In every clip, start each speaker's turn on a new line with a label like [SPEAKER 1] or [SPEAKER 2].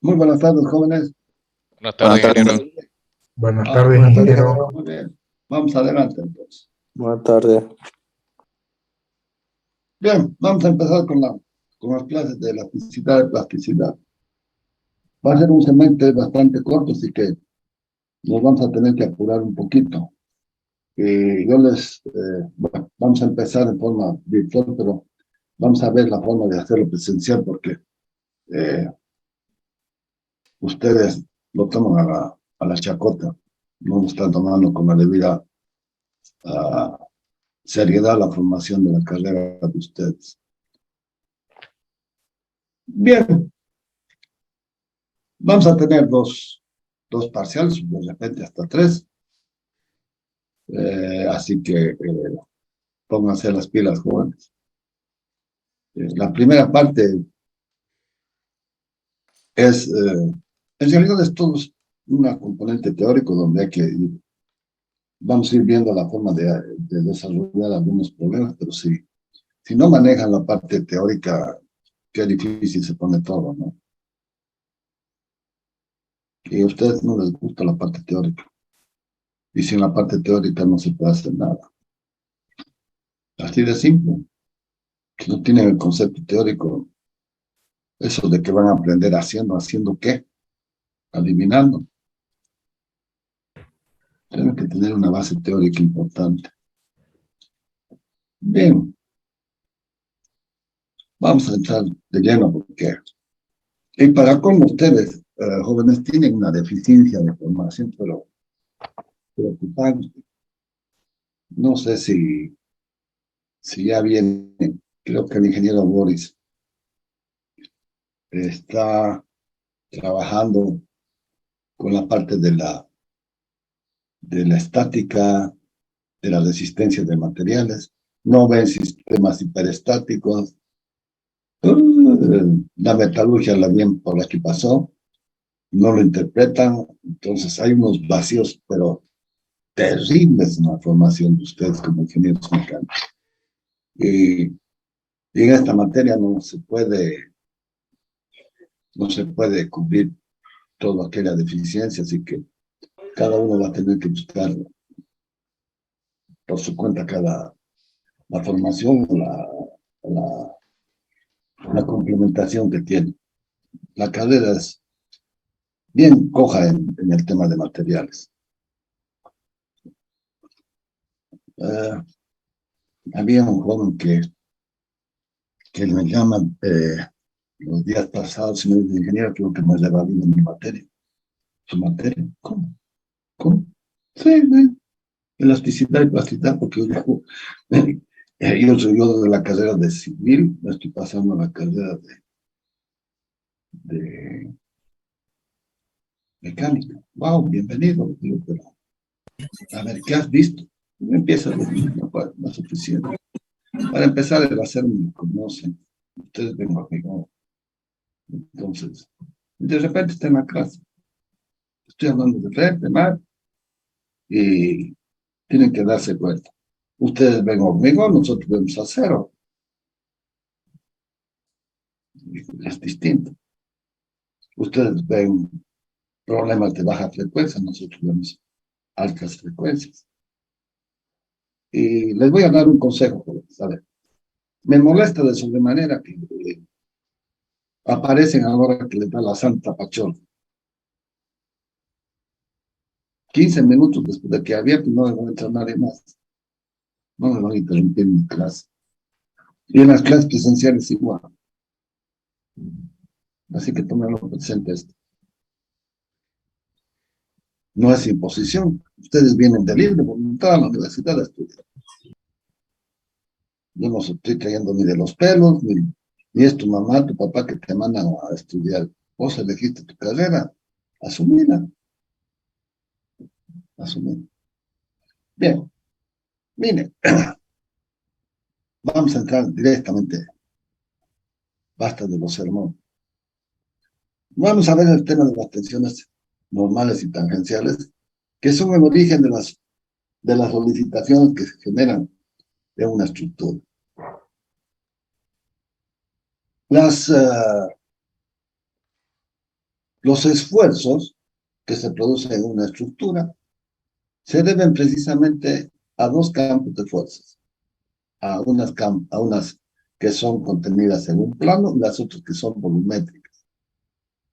[SPEAKER 1] Muy buenas tardes, jóvenes.
[SPEAKER 2] Buenas
[SPEAKER 3] Buenas
[SPEAKER 2] tardes,
[SPEAKER 3] tardes.
[SPEAKER 2] ingeniero.
[SPEAKER 4] Buenas tardes,
[SPEAKER 1] Buenas tardes,
[SPEAKER 4] ingeniero.
[SPEAKER 1] Muy bien. Vamos adelante, entonces.
[SPEAKER 3] Buenas tardes.
[SPEAKER 1] Bien, vamos a empezar con las clases de elasticidad y plasticidad. Va a ser un semestre bastante corto, así que nos vamos a tener que apurar un poquito. Bueno, vamos a empezar en forma virtual, pero vamos a ver la forma de hacerlo presencial porque eh, ustedes lo toman a la chacota, no lo están tomando con la debida seriedad la formación de la carrera de ustedes. Bien, vamos a tener dos parciales, de repente hasta tres, así que pónganse las pilas, jóvenes. La primera parte en realidad es todo una componente teórico donde vamos a ir viendo la forma de desarrollar algunos problemas, pero si no manejan la parte teórica, qué difícil se pone todo, ¿no? Y a ustedes no les gusta la parte teórica. Y sin la parte teórica no se puede hacer nada. Así de simple. Si no tienen el concepto teórico, eso de que van a aprender ¿haciendo qué? Adivinando. Tienen que tener una base teórica importante. Bien. Vamos a entrar de lleno porque... Y para cómo ustedes, jóvenes, tienen una deficiencia de formación, pero preocupante. No sé si ya viene, creo que el ingeniero Boris está trabajando con la parte de la estática, de la resistencia de materiales, no ven sistemas hiperestáticos, la metalurgia la bien por aquí pasó, no lo interpretan, entonces hay unos vacíos, pero terribles en la formación de ustedes como ingenieros mecánicos. Y en esta materia no se puede cubrir toda aquella deficiencia, así que cada uno va a tener que buscar por su cuenta la formación, la complementación que tiene. La carrera es bien coja en el tema de materiales. Había un joven que me llama los días pasados y me dice, ingeniero, creo que me le va bien en mi materia. ¿Su materia? ¿Cómo? ¿Cómo? Sí, elasticidad y plasticidad, porque yo de la carrera de civil, me estoy pasando a la carrera de mecánica. Wow, bienvenido. Digo, pero, a ver, ¿qué has visto? Y me empieza a decir, no es suficiente. Para empezar, el hacerme me conocen. Ustedes ven conmigo. Entonces, de repente está en la clase. Estoy hablando de frente, mal, y tienen que darse cuenta. Ustedes ven conmigo, nosotros vemos a cero. Es distinto. Ustedes ven problemas de baja frecuencia, nosotros vemos altas frecuencias. Y les voy a dar un consejo, ¿saben? Me molesta de sobremanera que aparecen ahora que les da la santa pachola. 15 minutos después de que abierto no me va a entrar nadie más. No me van a interrumpir mi clase. Y en las clases presenciales igual. Así que tómenlo presente esto. No es imposición. Ustedes vienen de libre voluntad a la universidad a estudiar. Yo no estoy cayendo ni de los pelos, ni es tu mamá, tu papá que te mandan a estudiar. Vos elegiste tu carrera. Asumila. Asumila. Bien. Miren. Vamos a entrar directamente. Basta de los sermones. Vamos a ver el tema de las tensiones normales y tangenciales, que son el origen de las solicitaciones que se generan de una estructura. Los esfuerzos que se producen en una estructura se deben precisamente a dos campos de fuerzas, a unas que son contenidas en un plano y las otras que son volumétricas.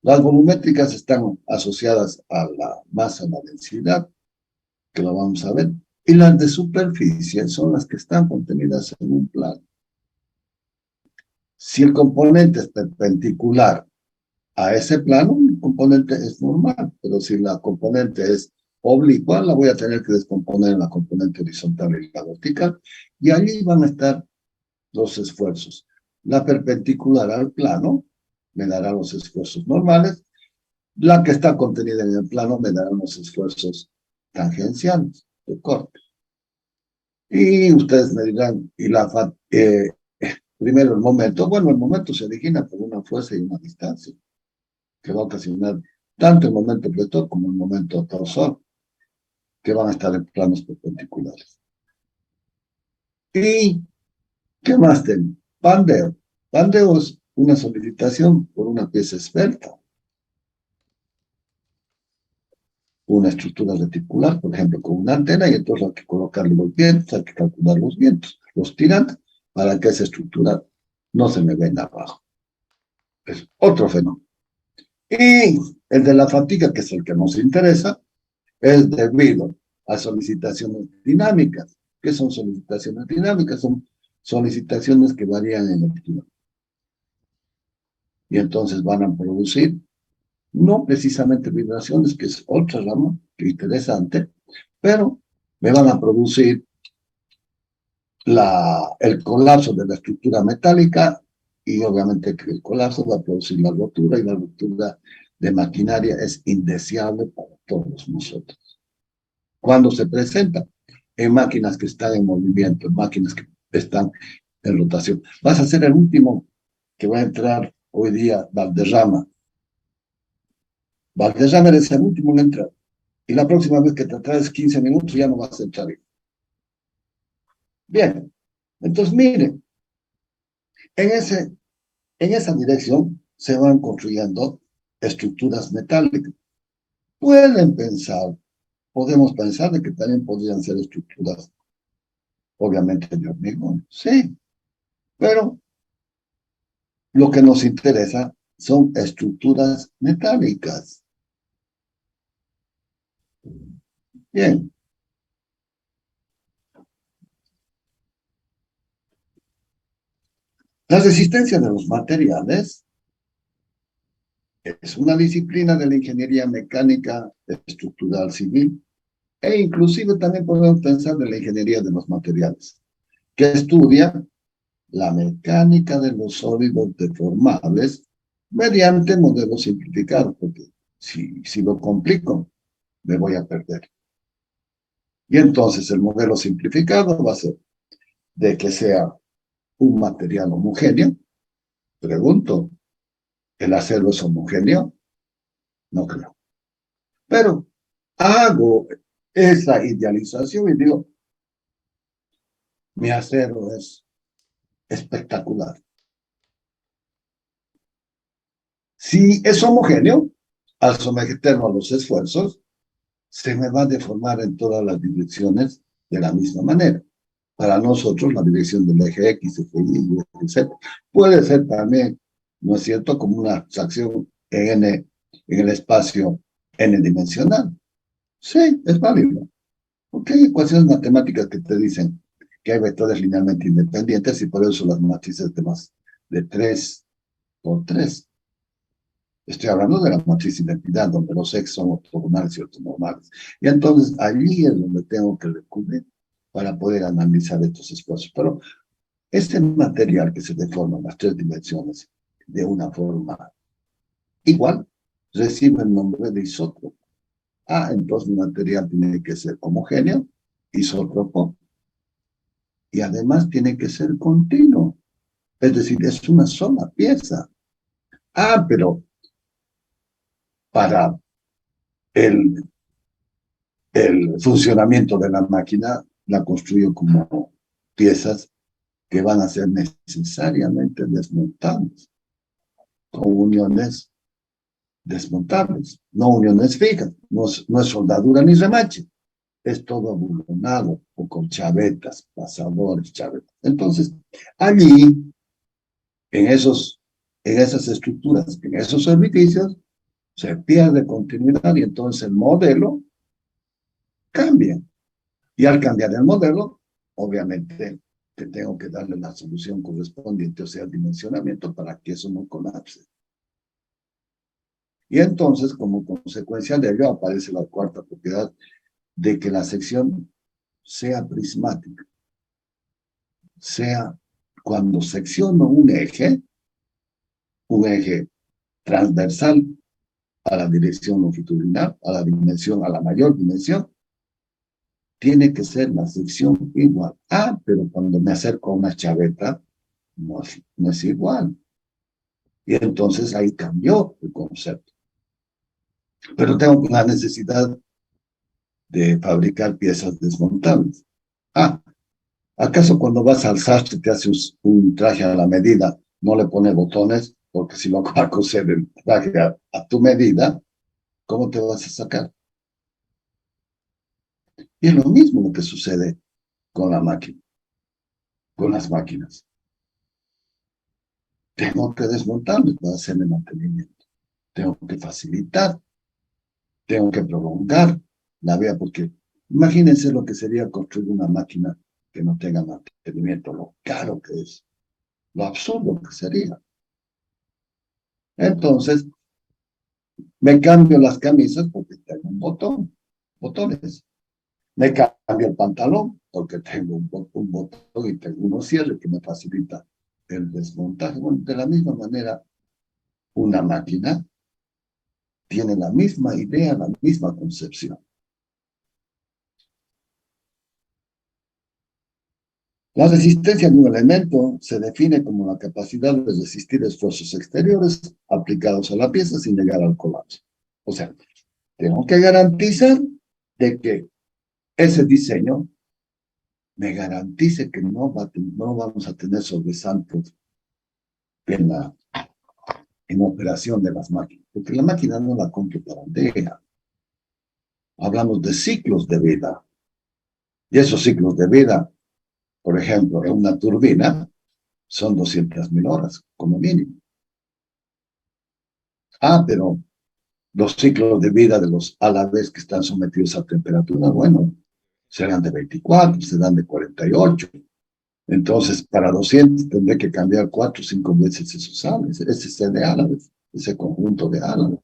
[SPEAKER 1] Las volumétricas están asociadas a la masa, a la densidad, que lo vamos a ver, y las de superficie son las que están contenidas en un plano. Si el componente es perpendicular a ese plano, el componente es normal, pero si la componente es oblicua, la voy a tener que descomponer en la componente horizontal y la vertical, y allí van a estar los esfuerzos. La perpendicular al plano me dará los esfuerzos normales, la que está contenida en el plano me dará los esfuerzos tangenciales de corte. Y ustedes me dirán, primero el momento, bueno, el momento se origina por una fuerza y una distancia, que va a ocasionar tanto el momento vector como el momento torsor, que van a estar en planos perpendiculares. ¿Y qué más tengo? Bandeo. Bandeo es una solicitación por una pieza esbelta. Una estructura reticular, por ejemplo, con una antena, y entonces hay que colocarle los vientos, hay que calcular los vientos, los tirantes, para que esa estructura no se me venga abajo. Es otro fenómeno. Y el de la fatiga, que es el que nos interesa, es debido a solicitaciones dinámicas. ¿Qué son solicitaciones dinámicas? Son solicitaciones que varían en el tiempo. Y entonces van a producir, no precisamente vibraciones, que es otra rama, que es interesante, pero me van a producir el colapso de la estructura metálica, y obviamente que el colapso va a producir la rotura, y la rotura de maquinaria es indeseable para todos nosotros. Cuando se presenta en máquinas que están en movimiento, en máquinas que están en rotación. Vas a ser el último que va a entrar hoy día, Valderrama. Valderrama eres el último en entrar. Y la próxima vez que te traes 15 minutos ya no vas a entrar. Bien, entonces miren, en esa dirección se van construyendo estructuras metálicas. Podemos pensar de que también podrían ser estructuras, obviamente, de hormigón. Sí, pero lo que nos interesa son estructuras metálicas. Bien. La resistencia de los materiales es una disciplina de la ingeniería mecánica estructural civil, e inclusive también podemos pensar de la ingeniería de los materiales, que estudia la mecánica de los sólidos deformables mediante modelos simplificados, porque si lo complico, me voy a perder. Y entonces el modelo simplificado va a ser de que sea un material homogéneo. Pregunto, ¿el acero es homogéneo? No creo. Pero hago esa idealización y digo, mi acero es espectacular. Si es homogéneo, al someterlo a los esfuerzos, se me va a deformar en todas las direcciones de la misma manera. Para nosotros, la dirección del eje X, eje Y, eje Z, puede ser también, ¿no es cierto?, como una abstracción en el espacio n-dimensional. Sí, es válido. Porque hay ecuaciones matemáticas que te dicen que hay vectores linealmente independientes, y por eso las matrices de 3 por 3. Estoy hablando de la matriz identidad, donde los X son ortogonales y ortonormales. Y entonces allí es donde tengo que recurrir para poder analizar estos esfuerzos. Pero este material que se deforma en las 3 dimensiones de una forma igual, recibe el nombre de isótropo. Entonces el material tiene que ser homogéneo, isótropo, y además tiene que ser continuo. Es decir, es una sola pieza. Pero para el funcionamiento de la máquina la construyo como piezas que van a ser necesariamente desmontables con uniones desmontables, no uniones fijas, no es soldadura ni remache, es todo abulonado o con chavetas, pasadores, chavetas. Entonces, allí, en esas estructuras, en esos edificios, se pierde continuidad y entonces el modelo cambia. Y al cambiar el modelo, obviamente, te tengo que darle la solución correspondiente, o sea, el dimensionamiento, para que eso no colapse. Y entonces, como consecuencia de ello, aparece la cuarta propiedad de que la sección sea prismática. Sea, cuando secciono un eje transversal a la dirección longitudinal, a la mayor dimensión, tiene que ser la sección igual. Pero cuando me acerco a una chaveta, no es igual. Y entonces ahí cambió el concepto. Pero tengo la necesidad de fabricar piezas desmontables. ¿Acaso cuando vas al sastre te haces un traje a la medida, no le pone botones? Porque si lo va a coser el traje a tu medida, ¿cómo te vas a sacar? Y es lo mismo lo que sucede con la máquina, con las máquinas. Tengo que desmontarles para hacerle mantenimiento. Tengo que facilitar, tengo que prolongar la vía, porque imagínense lo que sería construir una máquina que no tenga mantenimiento, lo caro que es, lo absurdo que sería. Entonces, me cambio las camisas porque tengo botones. Me cambio el pantalón porque tengo un botón y tengo unos cierres que me facilita el desmontaje. Bueno, de la misma manera, una máquina tiene la misma idea, la misma concepción. La resistencia de un elemento se define como la capacidad de resistir esfuerzos exteriores aplicados a la pieza sin llegar al colapso. O sea, tengo que garantizar de que ese diseño me garantice que no vamos a tener sobresaltos en operación de las máquinas, porque la máquina no la compro para un día. Hablamos de ciclos de vida, y esos ciclos de vida, por ejemplo, en una turbina, son 200.000 horas, como mínimo. Pero los ciclos de vida de los alaves que están sometidos a temperatura, bueno, serán de 24, serán de 48. Entonces, para 200 tendré que cambiar 4 o 5 veces esos alaves, ese set de alaves, ese conjunto de alaves.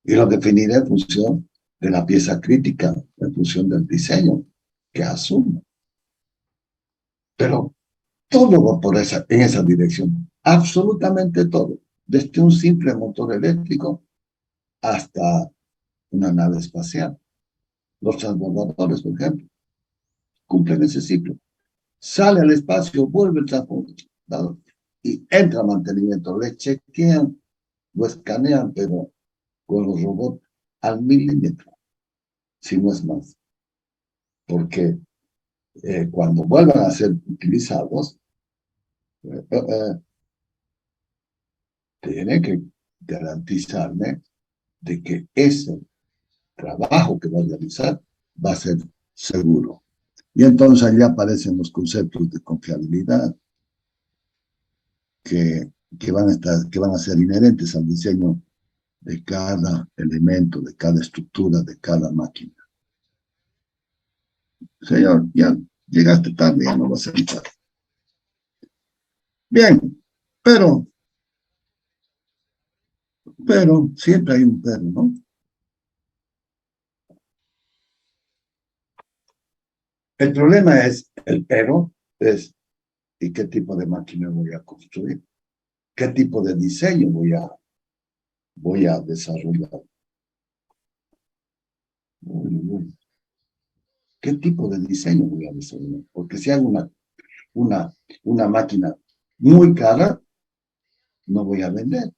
[SPEAKER 1] Y lo definiré en función de la pieza crítica, en función del diseño que asumo. Pero todo va en esa dirección, absolutamente todo, desde un simple motor eléctrico hasta una nave espacial. Los transbordadores, por ejemplo, cumplen ese ciclo. Sale al espacio, vuelve el transbordador y entra a mantenimiento. Le chequean, lo escanean, pero con los robots al milímetro, si no es más. Porque cuando vuelvan a ser utilizados, tiene que garantizarme de que ese trabajo que va a realizar va a ser seguro. Y entonces allí aparecen los conceptos de confiabilidad que van a ser inherentes al diseño de cada elemento, de cada estructura, de cada máquina. Señor, ya llegaste tarde, ya no vas a entrar. Bien, pero siempre hay un pero, ¿no? El problema es, ¿y qué tipo de máquina voy a construir? ¿Qué tipo de diseño voy a desarrollar? ¿Qué tipo de diseño voy a desarrollar? Porque si hago una máquina muy cara, no voy a vender.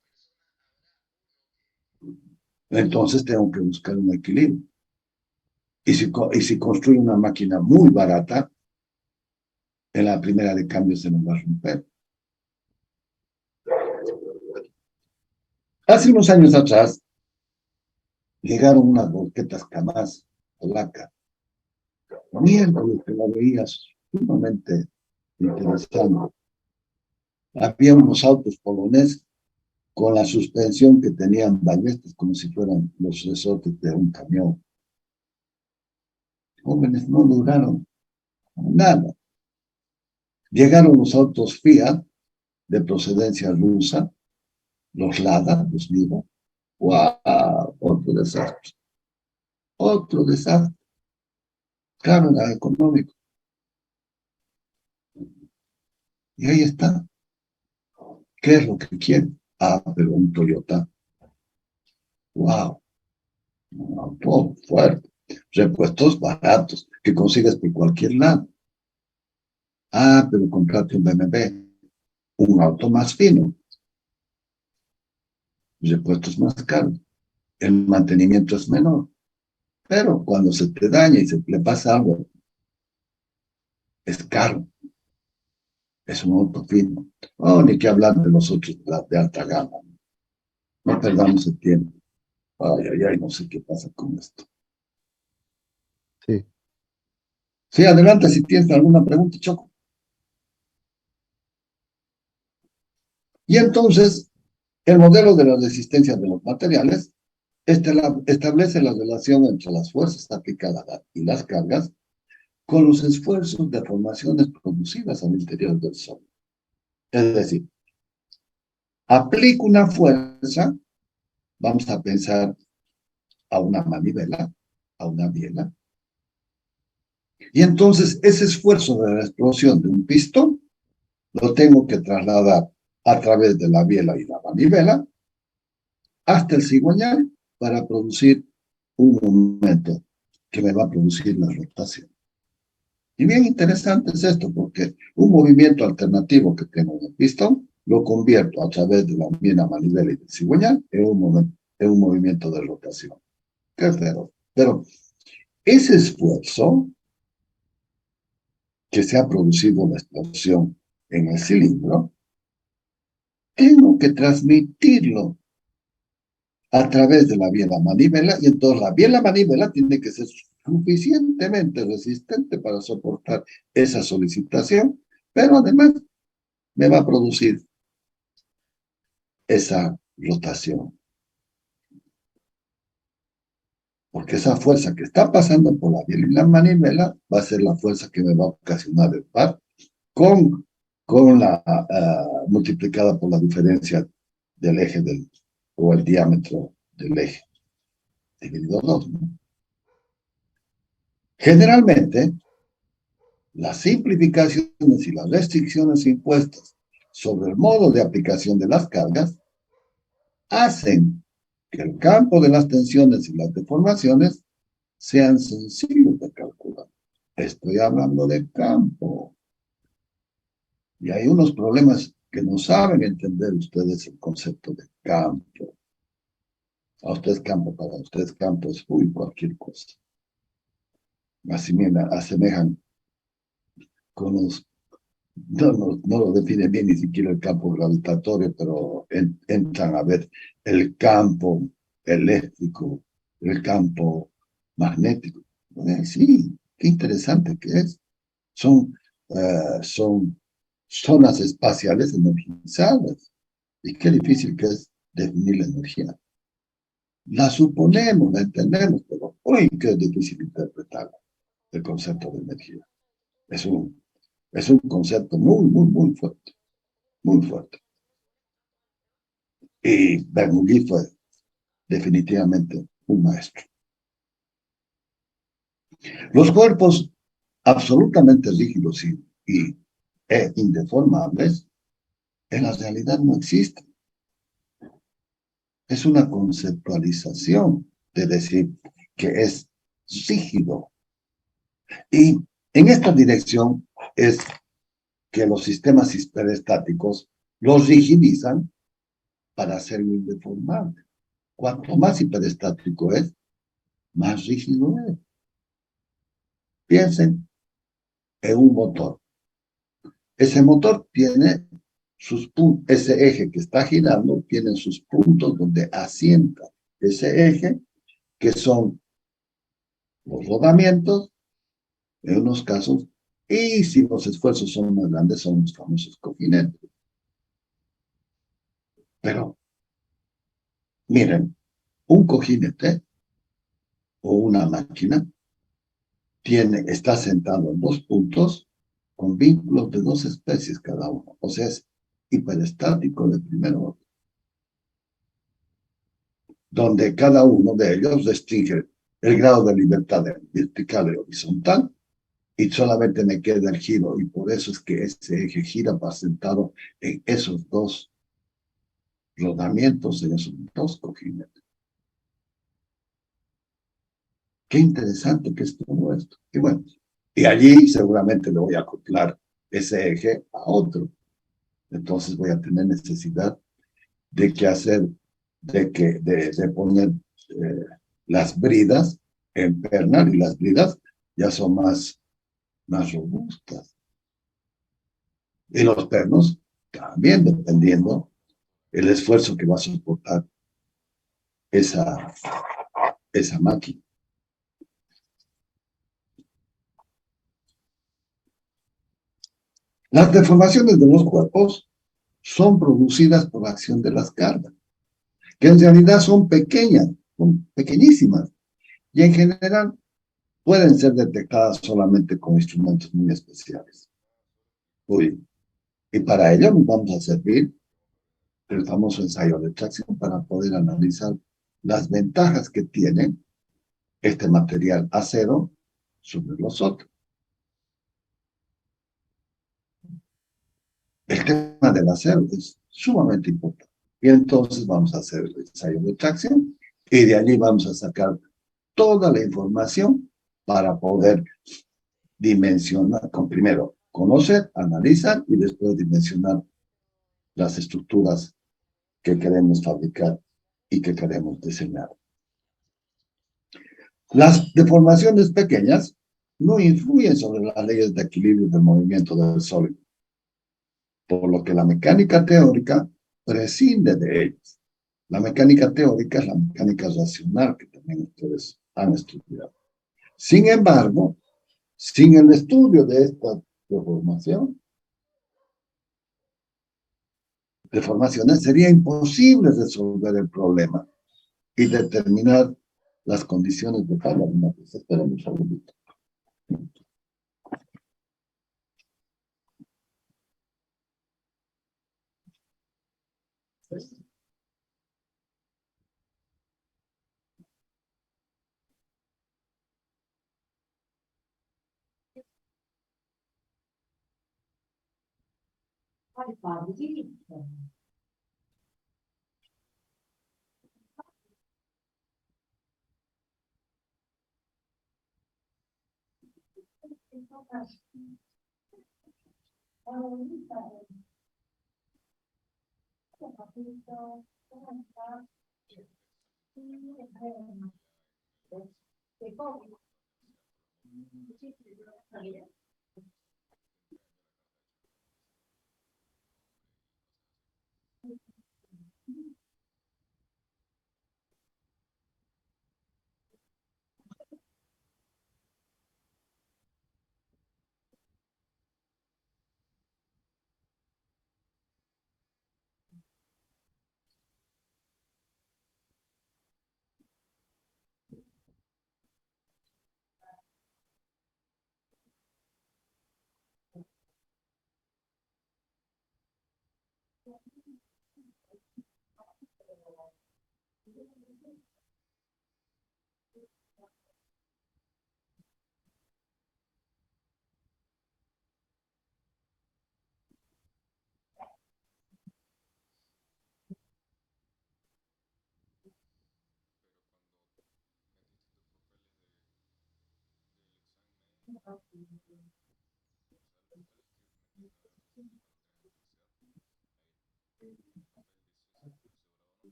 [SPEAKER 1] Entonces tengo que buscar un equilibrio. Y si construyo una máquina muy barata, en la primera de cambio se me va a romper. Hace unos años atrás llegaron unas volquetas Kamaz polacas. Miércoles que lo veías sumamente interesante. Había unos autos poloneses con la suspensión que tenían ballestas como si fueran los resortes de un camión. Jóvenes no duraron nada. Llegaron los autos Fiat de procedencia rusa, los Lada, los Niva. ¡Wow! Otro desastre. Otro desastre. Claro, era económico. Y ahí está. ¿Qué es lo que quieren? Ah, pero un Toyota. ¡Wow! Un auto fuerte. Repuestos baratos que consigues por cualquier lado. Ah, pero comprate un BMW. Un auto más fino. Repuestos más caros. El mantenimiento es menor. Pero cuando se te daña y se le pasa algo, es caro. Es un auto fino. Oh, ni que hablar de los otros de alta gama. No perdamos el tiempo. Ay, ay, ay, no sé qué pasa con esto.
[SPEAKER 2] Sí.
[SPEAKER 1] Sí, adelante si tienes alguna pregunta, Choco. Y entonces, el modelo de la resistencia de los materiales establece la relación entre las fuerzas aplicadas y las cargas con los esfuerzos de formaciones producidas al interior del Sol. Es decir, aplico una fuerza, vamos a pensar a una manivela, a una biela, y entonces ese esfuerzo de la explosión de un pistón lo tengo que trasladar a través de la biela y la manivela hasta el cigüeñal para producir un momento que me va a producir la rotación. Y bien interesante es esto, porque un movimiento alternativo que tengo en el pistón lo convierto a través de la biela, manivela y del cigüeñal en un movimiento de rotación. Qué feo. Pero ese esfuerzo que se ha producido la explosión en el cilindro, tengo que transmitirlo a través de la biela manivela, y entonces la biela manivela tiene que ser suficientemente resistente para soportar esa solicitación, pero además me va a producir esa rotación. Porque esa fuerza que está pasando por la biela y la manivela va a ser la fuerza que me va a ocasionar el par con la multiplicada por la diferencia del eje o el diámetro del eje dividido 2, ¿no? Generalmente, las simplificaciones y las restricciones impuestas sobre el modo de aplicación de las cargas hacen que el campo de las tensiones y las deformaciones sean sencillos de calcular. Estoy hablando de campo. Y hay unos problemas que no saben entender ustedes el concepto de campo. A ustedes campo, para ustedes campo es cualquier cosa. Así me asemejan con los no lo define bien ni siquiera el campo gravitatorio, pero entran a ver el campo eléctrico, el campo magnético. Sí, qué interesante que es. Son zonas espaciales energizadas. Y qué difícil que es definir la energía. La suponemos, la entendemos, pero hoy qué difícil interpretar el concepto de energía. Es un concepto muy, muy, muy fuerte, muy fuerte. Y Bernoulli fue definitivamente un maestro. Los cuerpos absolutamente rígidos e indeformables en la realidad no existen. Es una conceptualización de decir que es rígido. Y en esta dirección es que los sistemas hiperestáticos los rigidizan para hacerlo indeformable. Cuanto más hiperestático es, más rígido es. Piensen en un motor. Ese motor tiene ese eje que está girando tiene sus puntos donde asienta ese eje, que son los rodamientos, en unos casos, y si los esfuerzos son más grandes, son los famosos cojinetes. Pero, miren, un cojinete o una máquina está sentado en dos puntos con vínculos de dos especies cada uno. O sea, es hiperestático de primer orden, donde cada uno de ellos restringe el grado de libertad vertical y horizontal, y solamente me queda el giro, y por eso es que ese eje gira para sentado en esos dos rodamientos, en esos dos cojinetes. Qué interesante que es todo esto. Y bueno, y allí seguramente le voy a acoplar ese eje a otro. Entonces voy a tener necesidad de poner las bridas en pernal, y las bridas ya son más robustas. Y los pernos también, dependiendo el esfuerzo que va a soportar esa máquina. Las deformaciones de los cuerpos son producidas por la acción de las cargas, que en realidad son pequeñas, son pequeñísimas, y en general pueden ser detectadas solamente con instrumentos muy especiales. Y para ello nos vamos a servir del famoso ensayo de tracción para poder analizar las ventajas que tiene este material acero sobre los otros. El tema del acero es sumamente importante. Y entonces vamos a hacer el ensayo de tracción y de allí vamos a sacar toda la información para poder dimensionar, primero conocer, analizar y después dimensionar las estructuras que queremos fabricar y que queremos diseñar. Las deformaciones pequeñas no influyen sobre las leyes de equilibrio del movimiento del sólido, por lo que la mecánica teórica prescinde de ellas. La mecánica teórica es la mecánica racional que también ustedes han estudiado. Sin embargo, sin el estudio de esta deformaciones, sería imposible resolver el problema y determinar las condiciones de falla. Esperen un segundito.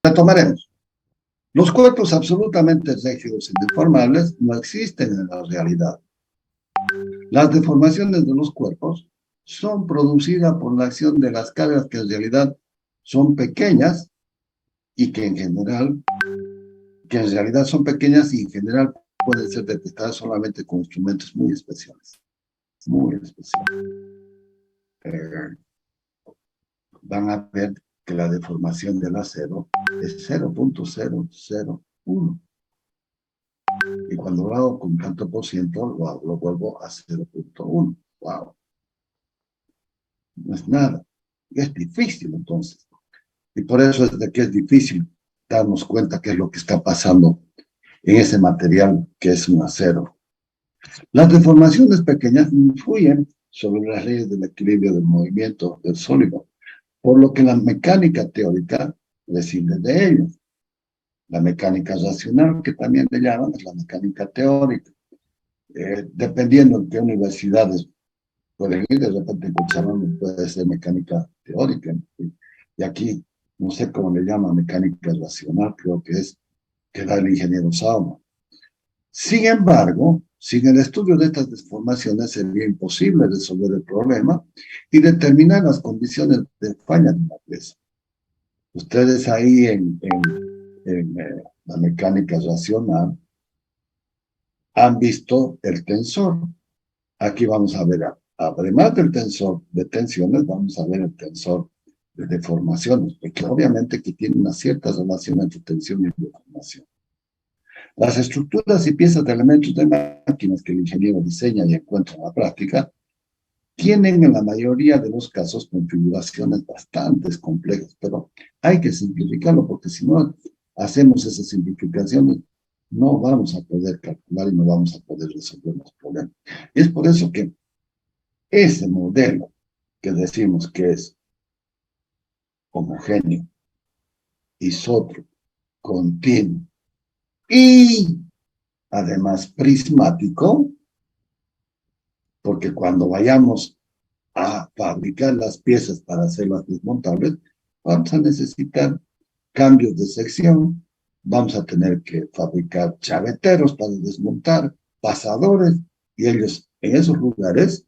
[SPEAKER 1] Retomaremos. Los cuerpos absolutamente rígidos y deformables no existen en la realidad. Las deformaciones de los cuerpos son producidas por la acción de las cargas que en realidad son pequeñas y que en realidad son pequeñas y en general pueden ser detectadas solamente con instrumentos muy especiales. Muy especiales. Van a ver que la deformación del acero es 0.001. Y cuando lo hago con tanto por ciento, lo vuelvo a 0.1. ¡Wow! No es nada. Y es difícil entonces. Y por eso es de que es difícil darnos cuenta qué es lo que está pasando en ese material que es un acero. Las deformaciones pequeñas influyen sobre las leyes del equilibrio del movimiento del sólido, por lo que la mecánica teórica prescinde de ellas. La mecánica racional, que también le llaman, es la mecánica teórica. Dependiendo en qué universidades pueden ir, de repente en Cochabamba puede ser mecánica teórica. Y aquí, no sé cómo le llaman, mecánica racional, creo que es que da el ingeniero Sauma. Sin embargo, sin el estudio de estas deformaciones sería imposible resolver el problema y determinar las condiciones de falla de una pieza. Ustedes ahí en la mecánica racional han visto el tensor. Aquí vamos a ver, además del tensor de tensiones, vamos a ver el tensor de deformaciones, porque obviamente que tiene una cierta relación entre tensión y deformación. Las estructuras y piezas de elementos de máquinas que el ingeniero diseña y encuentra en la práctica tienen en la mayoría de los casos configuraciones bastante complejas, pero hay que simplificarlo porque si no hacemos esas simplificaciones no vamos a poder calcular y no vamos a poder resolver los problemas. Y es por eso que ese modelo que decimos que es homogéneo, isótropo, continuo y además prismático, porque cuando vayamos a fabricar las piezas para hacerlas desmontables, vamos a necesitar cambios de sección, vamos a tener que fabricar chaveteros para desmontar, pasadores, y ellos en esos lugares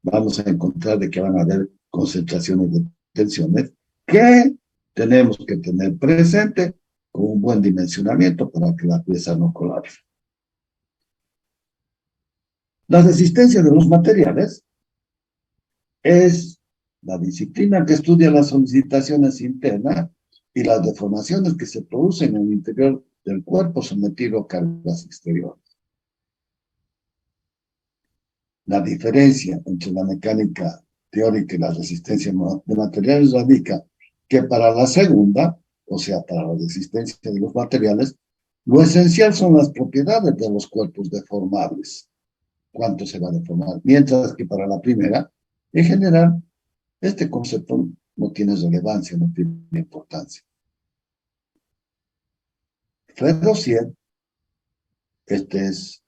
[SPEAKER 1] vamos a encontrar de que van a haber concentraciones de tensiones que tenemos que tener presente con un buen dimensionamiento para que la pieza no colapse. La resistencia de los materiales es la disciplina que estudia las solicitaciones internas y las deformaciones que se producen en el interior del cuerpo sometido a cargas exteriores. La diferencia entre la mecánica teórica y la resistencia de materiales radica que para la segunda, o sea, para la resistencia de los materiales, lo esencial son las propiedades de los cuerpos deformables, cuánto se va a deformar, mientras que para la primera, en general, este concepto no tiene relevancia, no tiene importancia. Ferdowsier, este es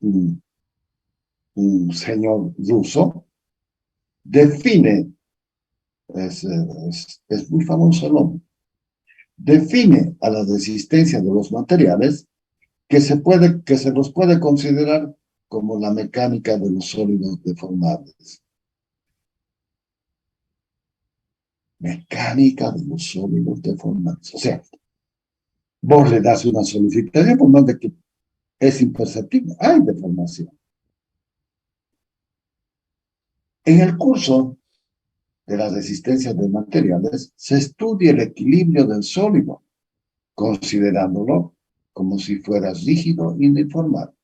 [SPEAKER 1] un señor ruso, define, es muy famoso el hombre, define a la resistencia de los materiales que se los puede considerar como la mecánica de los sólidos deformables. Mecánica de los sólidos deformables. O sea, vos le das una solicitación por más de que es imperceptible, hay deformación. En el curso de la resistencia de materiales se estudia el equilibrio del sólido, considerándolo como si fuera rígido y uniformado.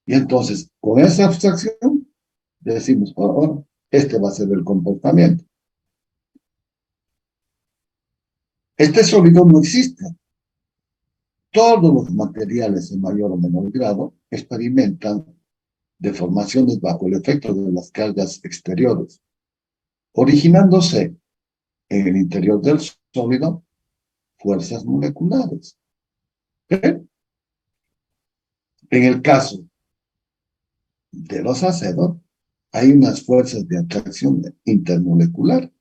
[SPEAKER 1] Y entonces, con esa abstracción, decimos, este va a ser el comportamiento. Este sólido no existe. Todos los materiales en mayor o menor grado experimentan deformaciones bajo el efecto de las cargas exteriores, originándose en el interior del sólido fuerzas moleculares. ¿Eh? En el caso de los aceros, hay unas fuerzas de atracción intermolecular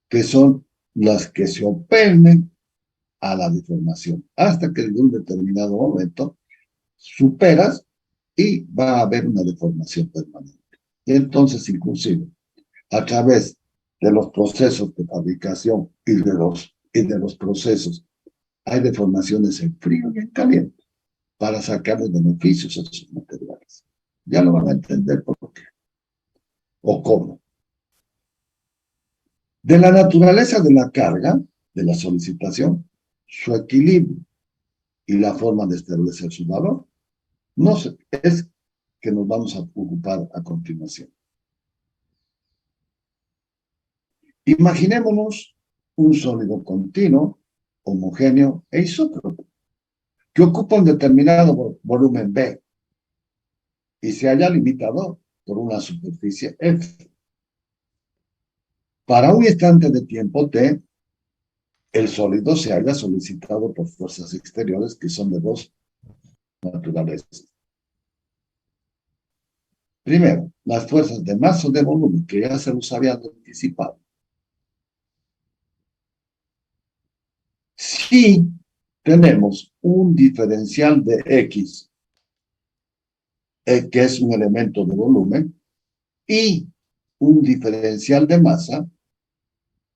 [SPEAKER 1] que son las que se oponen a la deformación, hasta que en un determinado momento superas y va a haber una deformación permanente. Y entonces, inclusive, a través de los procesos de fabricación y de los procesos, hay deformaciones en frío y en caliente para sacar los beneficios a esos materiales. Ya lo van a entender por qué o cómo. De la naturaleza de la carga, de la solicitación, su equilibrio y la forma de establecer su valor, no sé, es que nos vamos a ocupar a continuación. Imaginémonos un sólido continuo, homogéneo e isótropo, que ocupa un determinado volumen B y se halla limitado por una superficie F. Para un instante de tiempo T, el sólido se halla solicitado por fuerzas exteriores que son de dos naturalezas. Primero, las fuerzas de masa o de volumen, que ya se los había anticipado. Si tenemos un diferencial de X, que es un elemento de volumen, y un diferencial de masa,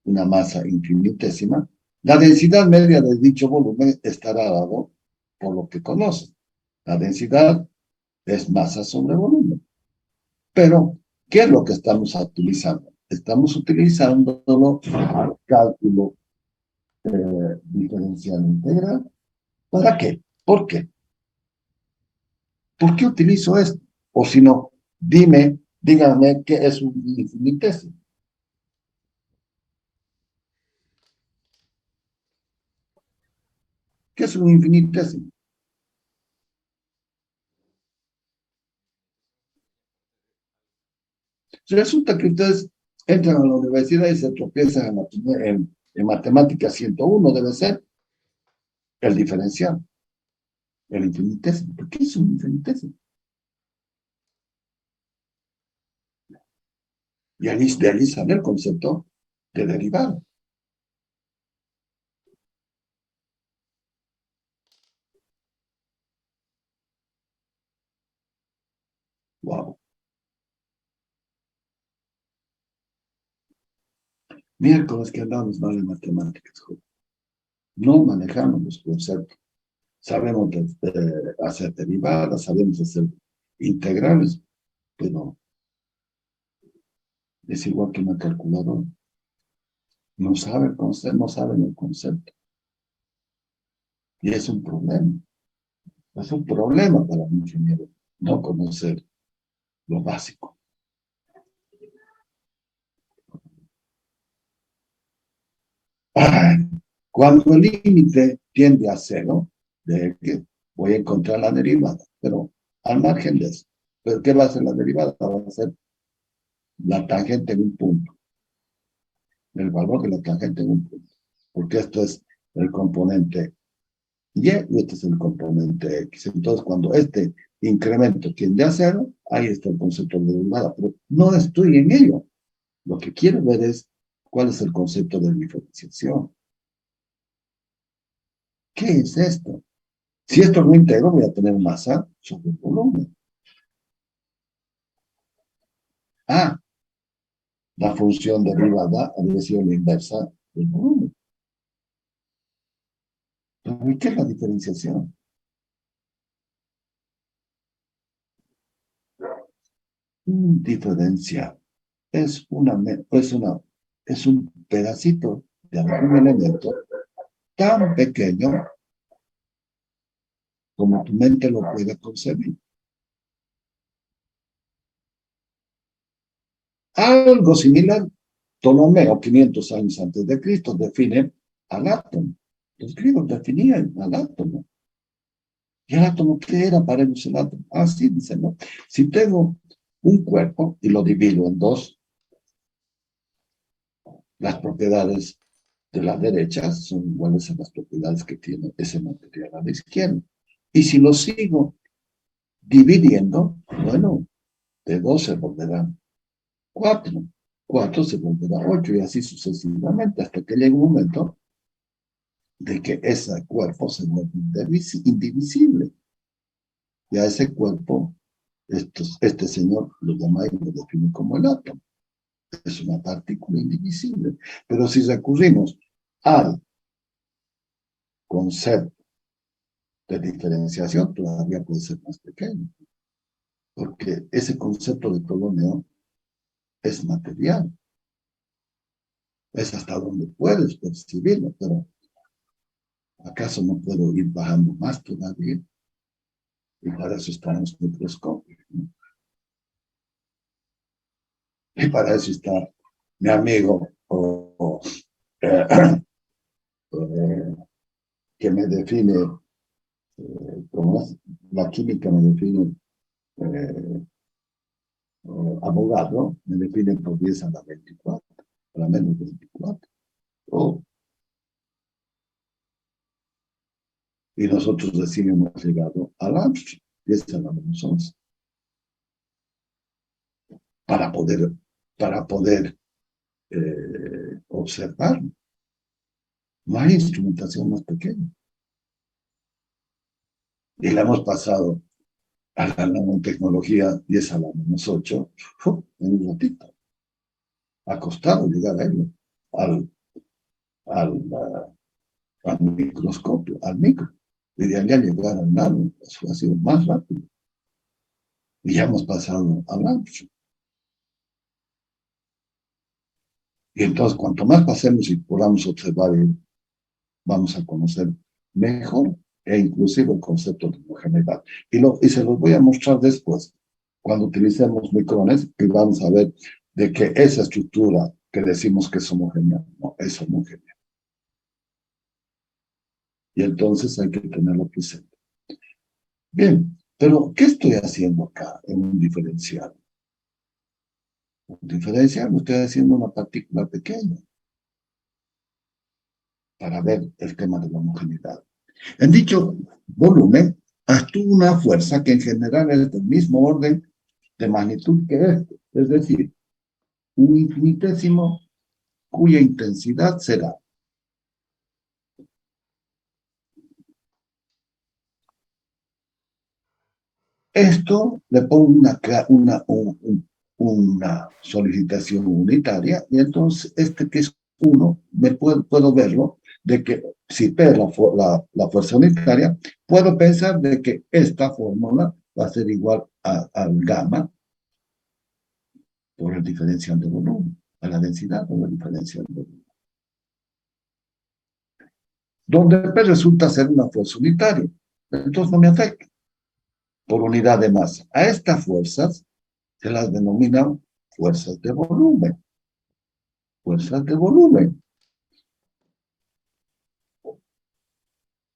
[SPEAKER 1] una masa infinitésima, la densidad media de dicho volumen estará dado por lo que conocen. La densidad es masa sobre volumen. Pero, ¿qué es lo que estamos utilizando? Estamos utilizándolo al cálculo diferencial integral. ¿Para qué? ¿Por qué? ¿Por qué utilizo esto? O si no, díganme qué es un infinitésimo. ¿Qué es un infinitésimo? Resulta que ustedes entran a la universidad y se tropiezan en matemática 101, debe ser el diferencial, el infinitésimo. ¿Por qué es un infinitésimo? Y de ahí sale el concepto de derivada. Wow. Miércoles que andamos mal en matemáticas, joder. No manejamos los conceptos. Sabemos hacer derivadas, sabemos hacer integrales, pero es igual que una calculadora. No saben el concepto, no saben el concepto. Y es un problema. Es un problema para un ingeniero no conocer lo básico. Cuando el límite tiende a cero, de que voy a encontrar la derivada, pero al margen de eso, ¿pero qué va a ser la derivada? Va a ser la tangente en un punto, el valor de la tangente en un punto, porque esto es el componente Y y este es el componente X. Entonces, cuando este incremento tiende a cero, ahí está el concepto de derivada, pero no estoy en ello. Lo que quiero ver es cuál es el concepto de diferenciación. ¿Qué es esto? Si esto no integro, voy a tener masa sobre el volumen. Ah, la función derivada habría sido la inversa del volumen. ¿Pero qué es la diferenciación? Un diferencial es un pedacito de algún elemento tan pequeño como tu mente lo puede concebir. Algo similar, Ptolomeo, 500 años antes de Cristo, define al átomo. Los griegos definían al átomo. ¿Y el átomo qué era para ellos el átomo? Ah, sí, dicen, ¿no? Si tengo un cuerpo y lo divido en dos, las propiedades de la derecha son iguales a las propiedades que tiene ese material a la izquierda. Y si lo sigo dividiendo, bueno, de dos se volverán cuatro, cuatro se volverá ocho y así sucesivamente hasta que llegue un momento de que ese cuerpo se vuelve indivisible. Y a ese cuerpo, este señor lo llama y lo define como el átomo. Es una partícula indivisible. Pero si recurrimos al concepto de diferenciación, todavía puede ser más pequeño. Porque ese concepto de Ptolomeo es material. Es hasta donde puedes percibirlo, pero ¿acaso no puedo ir bajando más todavía? Y para eso están los microscopios, ¿no? Y para eso está mi amigo eh, que me define, como es, la química me define eh, abogado, me define por 10 a la 24, para menos 24. Oh, y nosotros recién hemos llegado al Armstrong, 10 a la menos 11, para poder, para poder observar. No hay instrumentación más pequeña. Y la hemos pasado a la nanotecnología 10 a la menos 8 en un ratito. Ha costado llegar a ello, al, al, al microscopio, al micro. Y de allá llegar al nano, eso ha sido más rápido. Y ya hemos pasado al ancho. Y entonces, cuanto más pasemos y podamos observar, vamos a conocer mejor e inclusive el concepto de homogeneidad. Y se los voy a mostrar después, cuando utilicemos micrones, y vamos a ver de que esa estructura que decimos que es homogénea, no es homogénea. Y entonces hay que tenerlo presente. Bien, pero ¿qué estoy haciendo acá en un diferencial? Un diferencial, me estoy haciendo una partícula pequeña para ver el tema de la homogeneidad. En dicho volumen, actúa una fuerza que en general es del mismo orden de magnitud que este, es decir, un infinitésimo cuya intensidad será. Esto le pongo una solicitación unitaria y entonces este que es 1, puedo verlo de que si P es la fuerza unitaria, puedo pensar de que esta fórmula va a ser igual al gamma por el diferencial de volumen, a la densidad por el diferencial de volumen. donde P resulta ser una fuerza unitaria. Entonces no me afecta por unidad de masa. A estas fuerzas se las denominan fuerzas de volumen. Fuerzas de volumen.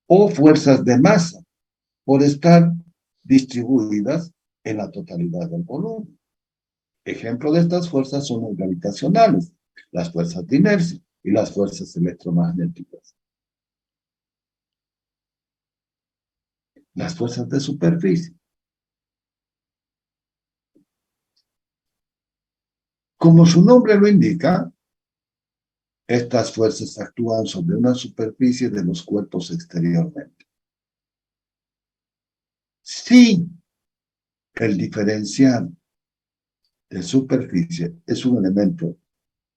[SPEAKER 1] O fuerzas de masa, por estar distribuidas en la totalidad del volumen. Ejemplo de estas fuerzas son las gravitacionales, las fuerzas de inercia y las fuerzas electromagnéticas. Las fuerzas de superficie. Como su nombre lo indica, estas fuerzas actúan sobre una superficie de los cuerpos exteriormente. Si el diferencial de superficie es un elemento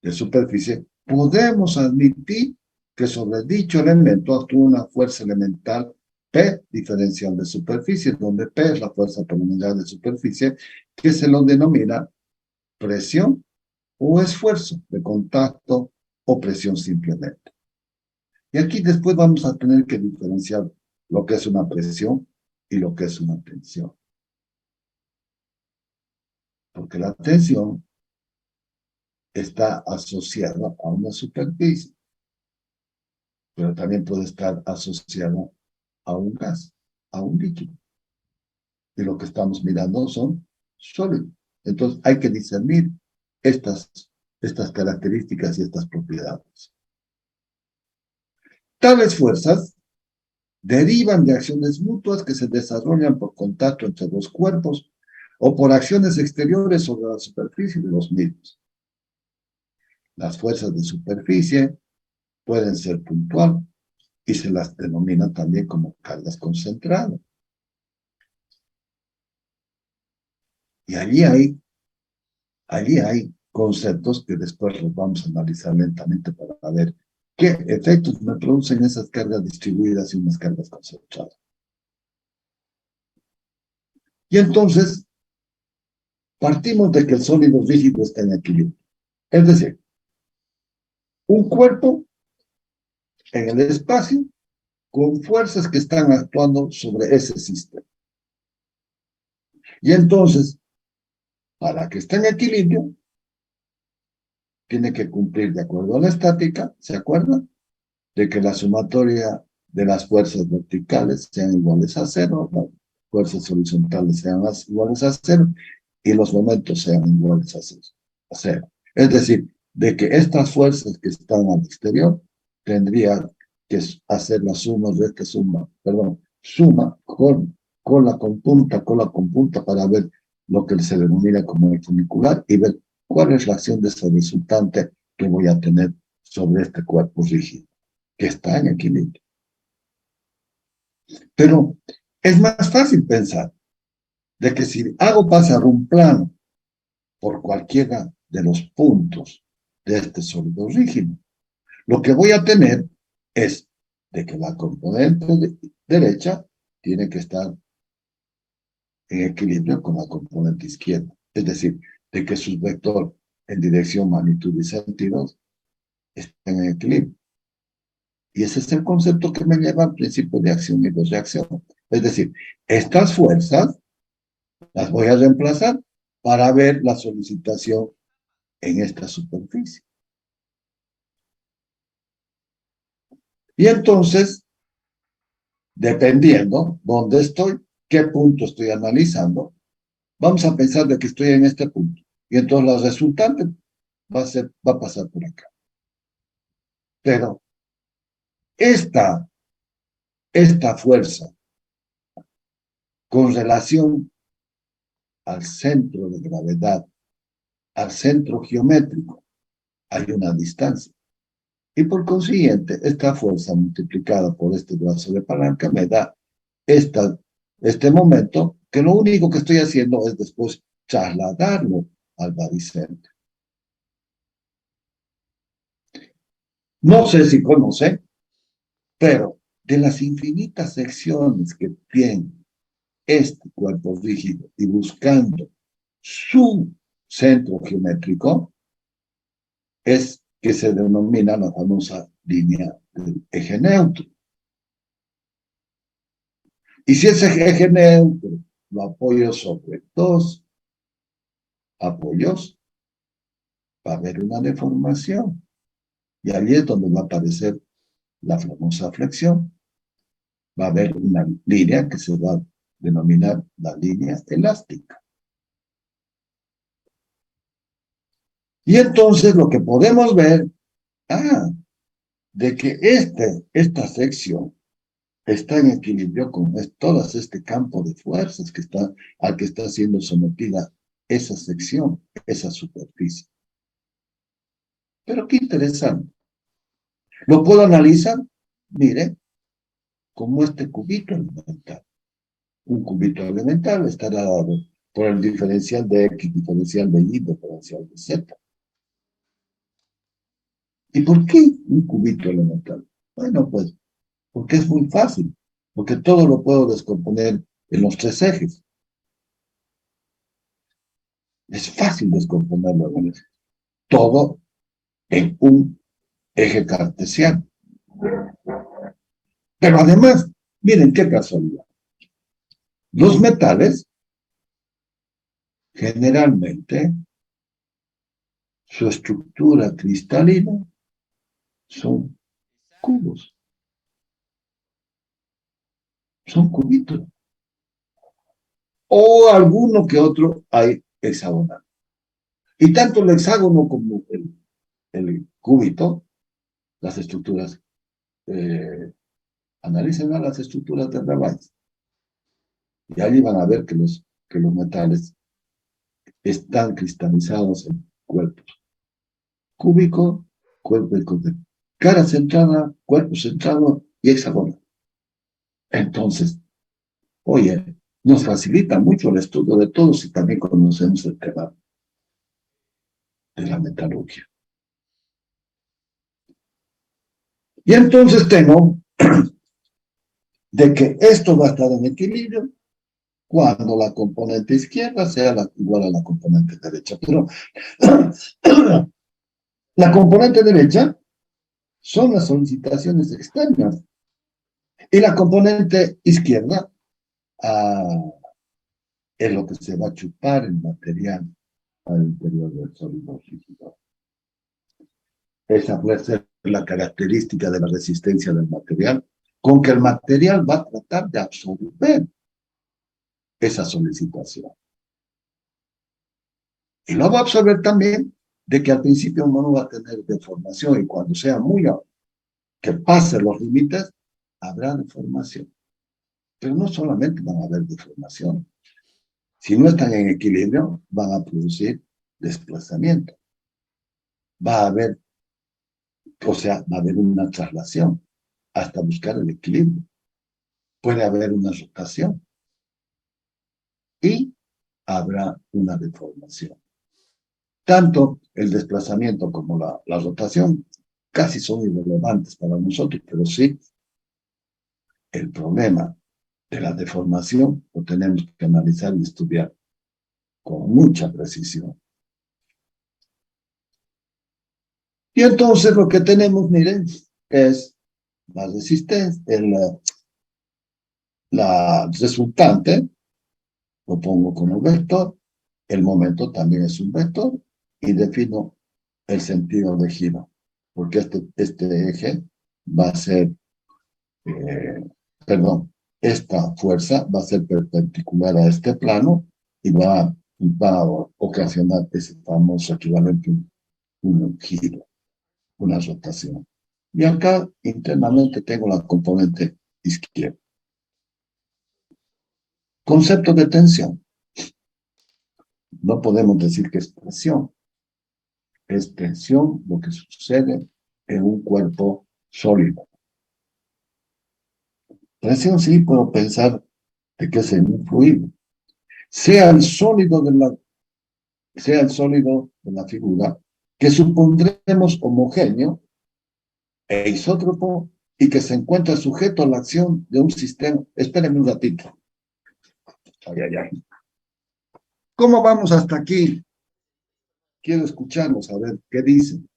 [SPEAKER 1] de superficie, podemos admitir que sobre dicho elemento actúa una fuerza elemental P diferencial de superficie, donde P es la fuerza por unidad de superficie, que se lo denomina presión o esfuerzo de contacto o presión simplemente. Y aquí después vamos a tener que diferenciar lo que es una presión y lo que es una tensión. Porque la tensión está asociada a una superficie, pero también puede estar asociada a un gas, a un líquido. Y lo que estamos mirando son sólidos. Entonces hay que discernir estas características y estas propiedades. Tales fuerzas derivan de acciones mutuas que se desarrollan por contacto entre dos cuerpos o por acciones exteriores sobre la superficie de los mismos. Las fuerzas de superficie pueden ser puntuales y se las denomina también como cargas concentradas. Y allí hay conceptos que después los vamos a analizar lentamente para ver qué efectos me producen esas cargas distribuidas y unas cargas concentradas. Y entonces, partimos de que el sólido rígido está en equilibrio. Es decir, un cuerpo en el espacio con fuerzas que están actuando sobre ese sistema. Y entonces, para que esté en equilibrio, tiene que cumplir de acuerdo a la estática, ¿se acuerdan? De que la sumatoria de las fuerzas verticales sean iguales a cero, las fuerzas horizontales sean iguales a cero, y los momentos sean iguales a cero. Es decir, de que estas fuerzas que están al exterior tendrían que hacer la suma de esta suma, suma cola con punta para ver lo que se denomina como el funicular y ver cuál es la acción de ese resultante que voy a tener sobre este cuerpo rígido, que está en equilibrio. Pero es más fácil pensar de que si hago pasar un plano por cualquiera de los puntos de este sólido rígido, lo que voy a tener es de que la componente derecha tiene que estar en equilibrio con la componente izquierda. Es decir, de que su vector en dirección, magnitud y sentidos estén en equilibrio. Y ese es el concepto que me lleva al principio de acción y de reacción. Es decir, estas fuerzas las voy a reemplazar para ver la solicitación en esta superficie. Y entonces, dependiendo dónde estoy, qué punto estoy analizando, vamos a pensar de que estoy en este punto. Y entonces la resultante va a pasar por acá. Pero esta fuerza con relación al centro de gravedad, al centro geométrico, hay una distancia. Y por consiguiente, esta fuerza multiplicada por este brazo de palanca me da este momento que lo único que estoy haciendo es después trasladarlo al baricentro. No sé si conocen, pero de las infinitas secciones que tiene este cuerpo rígido y buscando su centro geométrico, es que se denomina la famosa línea del eje neutro. Y si ese eje neutro lo apoyo sobre dos apoyos, va a haber una deformación. Y allí es donde va a aparecer la famosa flexión. Va a haber una línea que se va a denominar la línea elástica. Y entonces lo que podemos ver, de que esta sección está en equilibrio con todo este campo de fuerzas al que está siendo sometida esa sección, esa superficie. Pero qué interesante. ¿Lo puedo analizar? Mire, como este cubito elemental. Un cubito elemental estará dado por el diferencial de X, diferencial de Y, diferencial de Z. ¿Y por qué un cubito elemental? Bueno, pues, porque es muy fácil, porque todo lo puedo descomponer en los tres ejes. Es fácil descomponerlo en ejes. Todo en un eje cartesiano. Pero además, miren qué casualidad. Los metales, generalmente, su estructura cristalina son cubos, son cubitos. O alguno que otro hay hexagonal. Y tanto el hexágono como el cúbito, las estructuras, analicen a las estructuras de Rabais. Y allí van a ver que los metales están cristalizados en cuerpos. Cúbico, cuerpo y cuerpo. Cara centrada, cuerpo centrado y hexagonal. Entonces, oye, nos facilita mucho el estudio de todos si también conocemos el tema de la metalurgia. Y entonces tengo de que esto va a estar en equilibrio cuando la componente izquierda sea igual a la componente derecha. Pero la componente derecha son las solicitaciones externas y la componente izquierda es lo que se va a chupar el material al interior del sólido rígido. Esa puede ser la característica de la resistencia del material, con que el material va a tratar de absorber esa solicitación. Y lo va a absorber también de que al principio uno no va a tener deformación y cuando sea muy que pase los límites, habrá deformación. Pero no solamente van a haber deformación. Si no están en equilibrio, van a producir desplazamiento. Va a haber, va a haber una traslación hasta buscar el equilibrio. Puede haber una rotación y habrá una deformación. Tanto el desplazamiento como la rotación casi son irrelevantes para nosotros, pero sí el problema de la deformación lo tenemos que analizar y estudiar con mucha precisión. Y entonces lo que tenemos, miren, es la resistencia, la resultante, lo pongo como vector, el momento también es un vector, y defino el sentido de giro, porque este eje va a ser, esta fuerza va a ser perpendicular a este plano y va a ocasionar ese famoso equivalente, un giro, una rotación. Y acá internamente tengo la componente izquierda. Concepto de tensión. No podemos decir que es presión. Es tensión lo que sucede en un cuerpo sólido. Presión sí puedo pensar de que es en un fluido. Sea el sólido de la figura, que supondremos homogéneo e isótropo y que se encuentra sujeto a la acción de un sistema. Espérenme un ratito. Ay, ay, ay. ¿Cómo vamos hasta aquí? Quiero escucharlos, a ver qué dicen.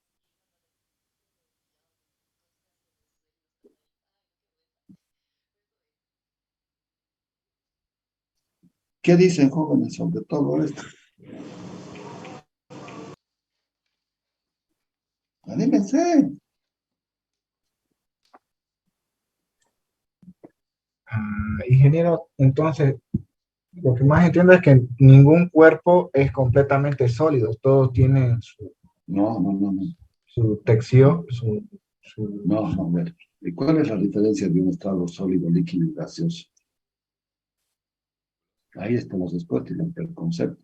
[SPEAKER 1] ¿Qué dicen jóvenes sobre todo esto? Anímense.
[SPEAKER 3] Ingeniero, entonces, lo que más entiendo es que ningún cuerpo es completamente sólido, todos tienen
[SPEAKER 1] No, no, no, no.
[SPEAKER 3] su textura,
[SPEAKER 1] No, no, a ver. ¿Y cuál es la diferencia de un estado sólido, líquido y gaseoso? Ahí está la respuesta y el concepto.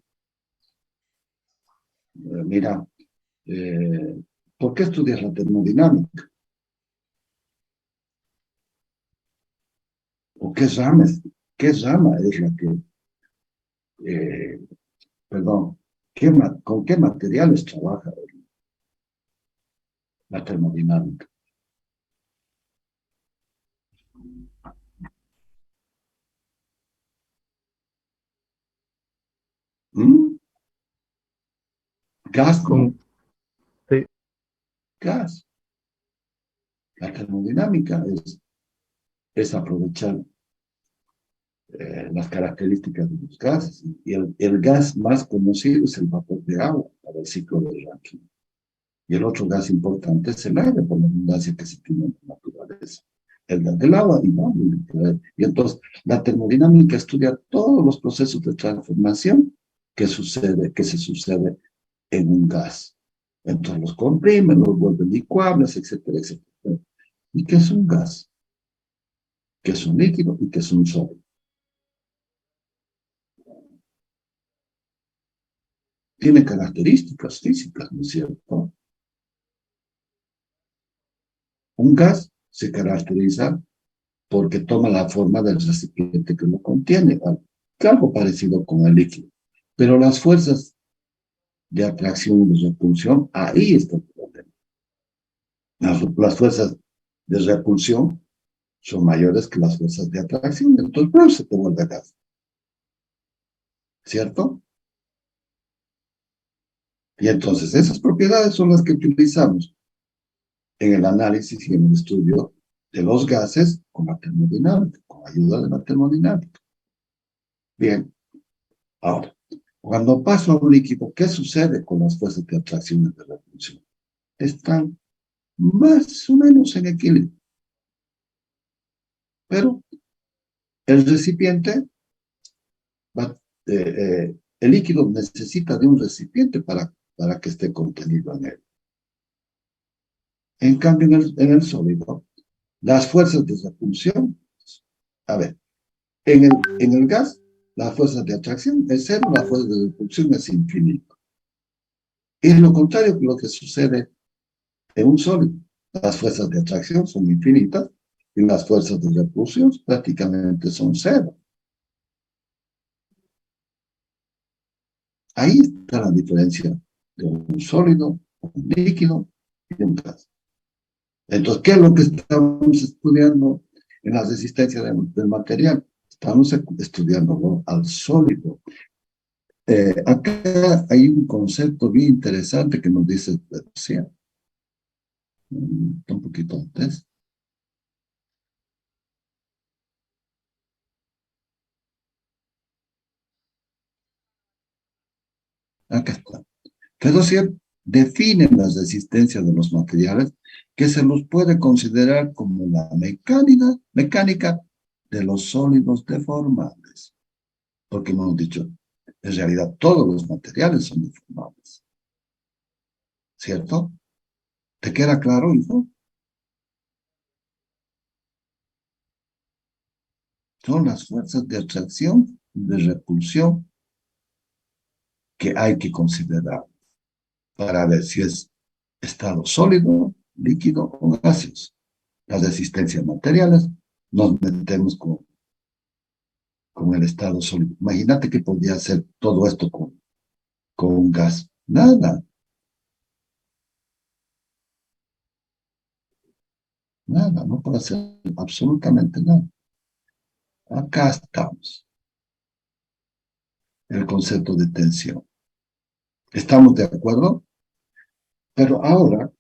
[SPEAKER 1] Mira, ¿por qué estudias la termodinámica? ¿O qué rama es la que, eh, perdón, con qué materiales trabaja la termodinámica? ¿Mm? Gas, ¿no?
[SPEAKER 2] Sí,
[SPEAKER 1] Gas. La termodinámica es aprovechar las características de los gases. Y el gas más conocido es el vapor de agua para el ciclo de Rankine. Y el otro gas importante es el aire, por la abundancia que se tiene en la naturaleza. El gas del agua, igual. Y entonces, la termodinámica estudia todos los procesos de transformación que se sucede en un gas. Entonces, los comprime, los vuelve licuables, etcétera, etcétera. ¿Y qué es un gas? ¿Qué es un líquido? ¿Y qué es un sólido? Tiene características físicas, ¿no es cierto? Un gas se caracteriza porque toma la forma del recipiente que lo contiene, algo parecido con el líquido. Pero las fuerzas de atracción y de repulsión, ahí está el problema. Las fuerzas de repulsión son mayores que las fuerzas de atracción, entonces no se te vuelve gas, ¿cierto? Y entonces esas propiedades son las que utilizamos en el análisis y en el estudio de los gases con la termodinámica, con ayuda de la termodinámica. Bien, ahora, cuando paso a un líquido, ¿qué sucede con las fuerzas de atracción y de repulsión? Están más o menos en equilibrio, pero el recipiente, va, el líquido necesita de un recipiente para que esté contenido en él. En cambio, en el sólido, las fuerzas de repulsión, a ver, en el gas, las fuerzas de atracción es cero, la fuerza de repulsión es infinito. Es lo contrario que lo que sucede en un sólido. Las fuerzas de atracción son infinitas y las fuerzas de repulsión prácticamente son cero. Ahí está la diferencia de un sólido, un líquido y un gas. Entonces, ¿qué es lo que estamos estudiando en la resistencia del material? Estamos estudiándolo al sólido. Acá hay un concepto bien interesante que nos dice, sí, un poquito antes. Acá está. Reducir define las resistencias de los materiales que se los puede considerar como la mecánica de los sólidos deformables. Porque hemos dicho, en realidad todos los materiales son deformables. ¿Cierto? ¿Te queda claro, hijo? Son las fuerzas de atracción y de repulsión que hay que considerar para ver si es estado sólido, líquido o gaseoso. Las resistencias materiales nos metemos con el estado sólido. Imagínate que podría hacer todo esto con un gas. Nada, nada, no puede hacer absolutamente nada. Acá estamos, el concepto de tensión. ¿Estamos de acuerdo? Pero ahora,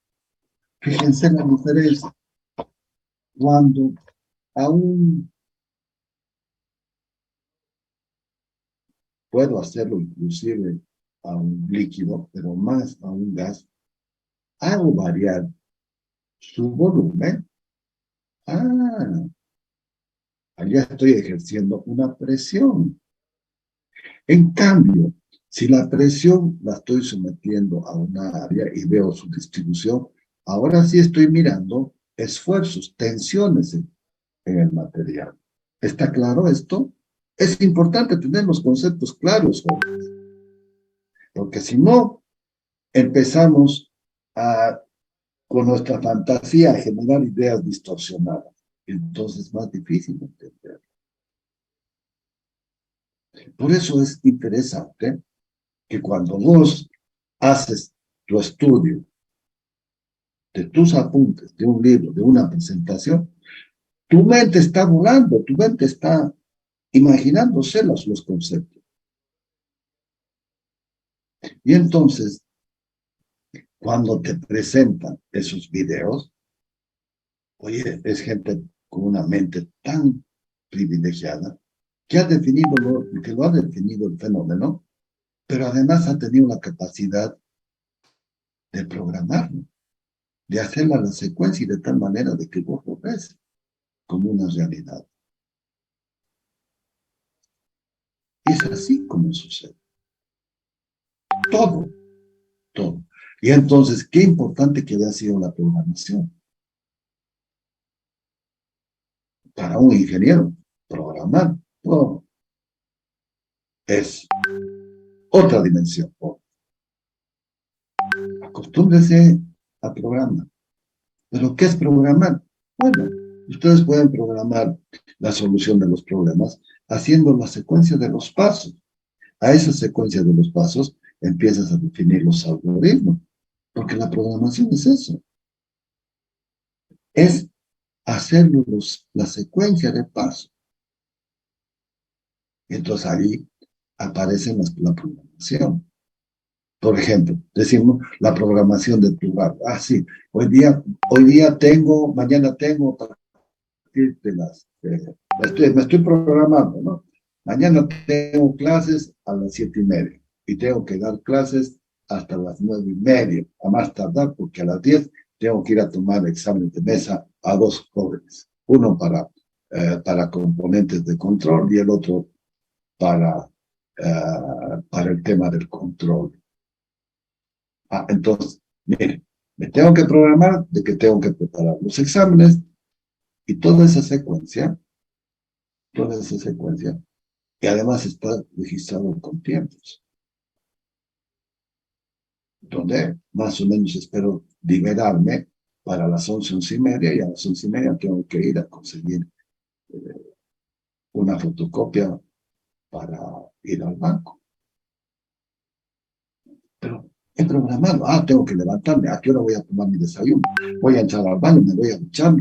[SPEAKER 1] fíjense la diferencia. Cuando a un puedo hacerlo inclusive a un líquido, pero más a un gas, hago variar su volumen. Allá estoy ejerciendo una presión. En cambio, si la presión la estoy sometiendo a una área y veo su distribución, ahora sí estoy mirando esfuerzos, tensiones en el material. ¿Está claro esto? Es importante tener los conceptos claros, jóvenes, porque si no, empezamos con nuestra fantasía a generar ideas distorsionadas. Entonces es más difícil entender. Por eso es interesante que cuando vos haces tu estudio de tus apuntes, de un libro, de una presentación, tu mente está volando, tu mente está imaginándose los conceptos. Y entonces, cuando te presentan esos videos, oye, es gente con una mente tan privilegiada que que lo ha definido el fenómeno, pero además ha tenido la capacidad de programarlo, de hacerla la secuencia y de tal manera de que vos lo ves como una realidad. Y es así como sucede. Todo, todo. Y entonces, qué importante que haya sido la programación. Para un ingeniero, programar, todo es otra dimensión. Acostúmbrese a programar. ¿Pero qué es programar? Bueno, ustedes pueden programar la solución de los problemas haciendo la secuencia de los pasos. A esa secuencia de los pasos empiezas a definir los algoritmos, porque la programación es eso. Es hacer la secuencia de pasos. Y entonces ahí aparece la programación. Por ejemplo, decimos la programación del plural. Sí, hoy día tengo, mañana tengo, a partir de me estoy programando, ¿no? Mañana tengo clases a las 7:30 y tengo que dar clases hasta las 9:30, a más tardar, porque a las 10 tengo que ir a tomar exámenes de mesa a 2 jóvenes. Uno para componentes de control y el otro para el tema del control. Entonces, mire, me tengo que programar de que tengo que preparar los exámenes y toda esa secuencia, y además está registrado con tiempos, donde más o menos espero liberarme para las 11, 11:30, y a las 11:30 tengo que ir a conseguir una fotocopia para ir al banco. Pero he programado, tengo que levantarme, ¿a qué hora voy a tomar mi desayuno? Voy a entrar al baño, me voy a duchar.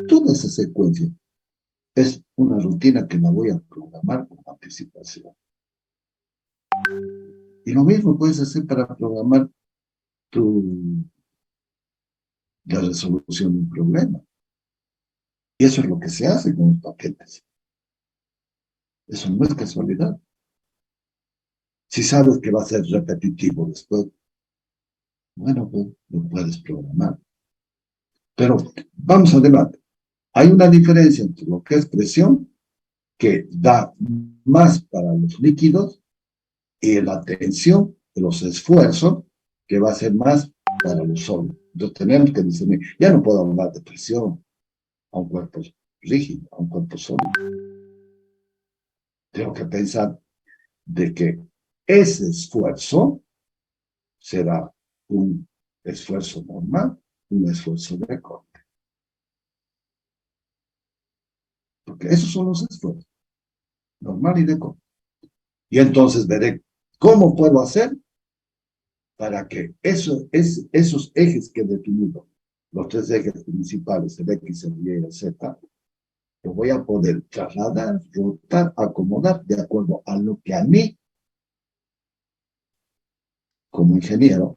[SPEAKER 1] Toda esa secuencia es una rutina que la voy a programar con anticipación. Y lo mismo puedes hacer para programar la resolución de un problema. Y eso es lo que se hace con los paquetes. Eso no es casualidad. Si sabes que va a ser repetitivo después, bueno, pues lo puedes programar. Pero vamos adelante. Hay una diferencia entre lo que es presión, que da más para los líquidos, y la tensión de los esfuerzos, que va a ser más para los sólidos. Entonces tenemos que discernir. Ya no puedo hablar de presión a un cuerpo rígido, a un cuerpo sólido. Tengo que pensar de que ese esfuerzo será un esfuerzo normal, un esfuerzo de corte. Porque esos son los esfuerzos, normal y de corte. Y entonces veré cómo puedo hacer para que esos ejes que he definido, los 3 ejes principales, el X, el Y y el Z, lo voy a poder trasladar, rotar, acomodar de acuerdo a lo que a mí, como ingeniero,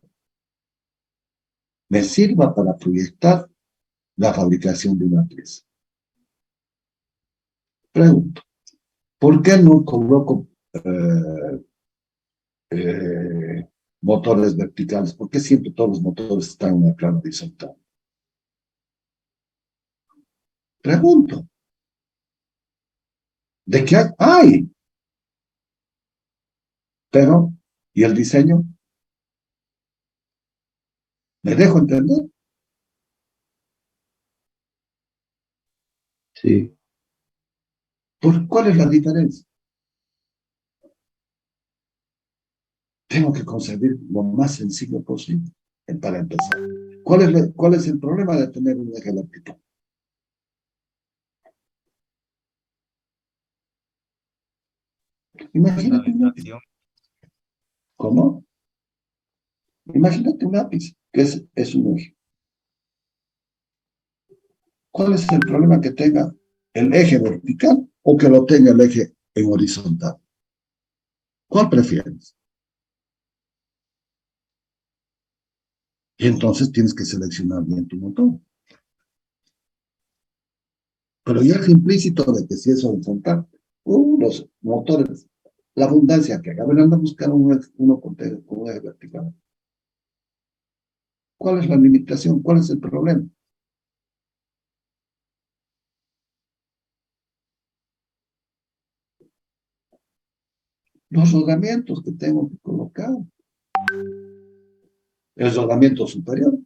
[SPEAKER 1] me sirva para proyectar la fabricación de una pieza. Pregunto, ¿por qué no coloco eh, motores verticales? ¿Por qué siempre todos los motores están en el plano horizontal? Pregunto. ¿De qué hay? Pero, ¿y el diseño? ¿Me dejo entender?
[SPEAKER 2] Sí,
[SPEAKER 1] ¿Cuál es la diferencia? Tengo que concebir lo más sencillo posible para empezar. ¿Cuál es el problema de tener un eje vertical? Imagínate un lápiz. ¿Cómo? Imagínate un lápiz, que es un eje. ¿Cuál es el problema que tenga el eje vertical o que lo tenga el eje en horizontal? ¿Cuál prefieres? Y entonces tienes que seleccionar bien tu motor. Pero ya es implícito de que si es horizontal, los motores, la abundancia que haga, anda a buscar uno con un eje vertical. ¿Cuál es la limitación? ¿Cuál es el problema? Los rodamientos que tengo que colocar. El rodamiento superior,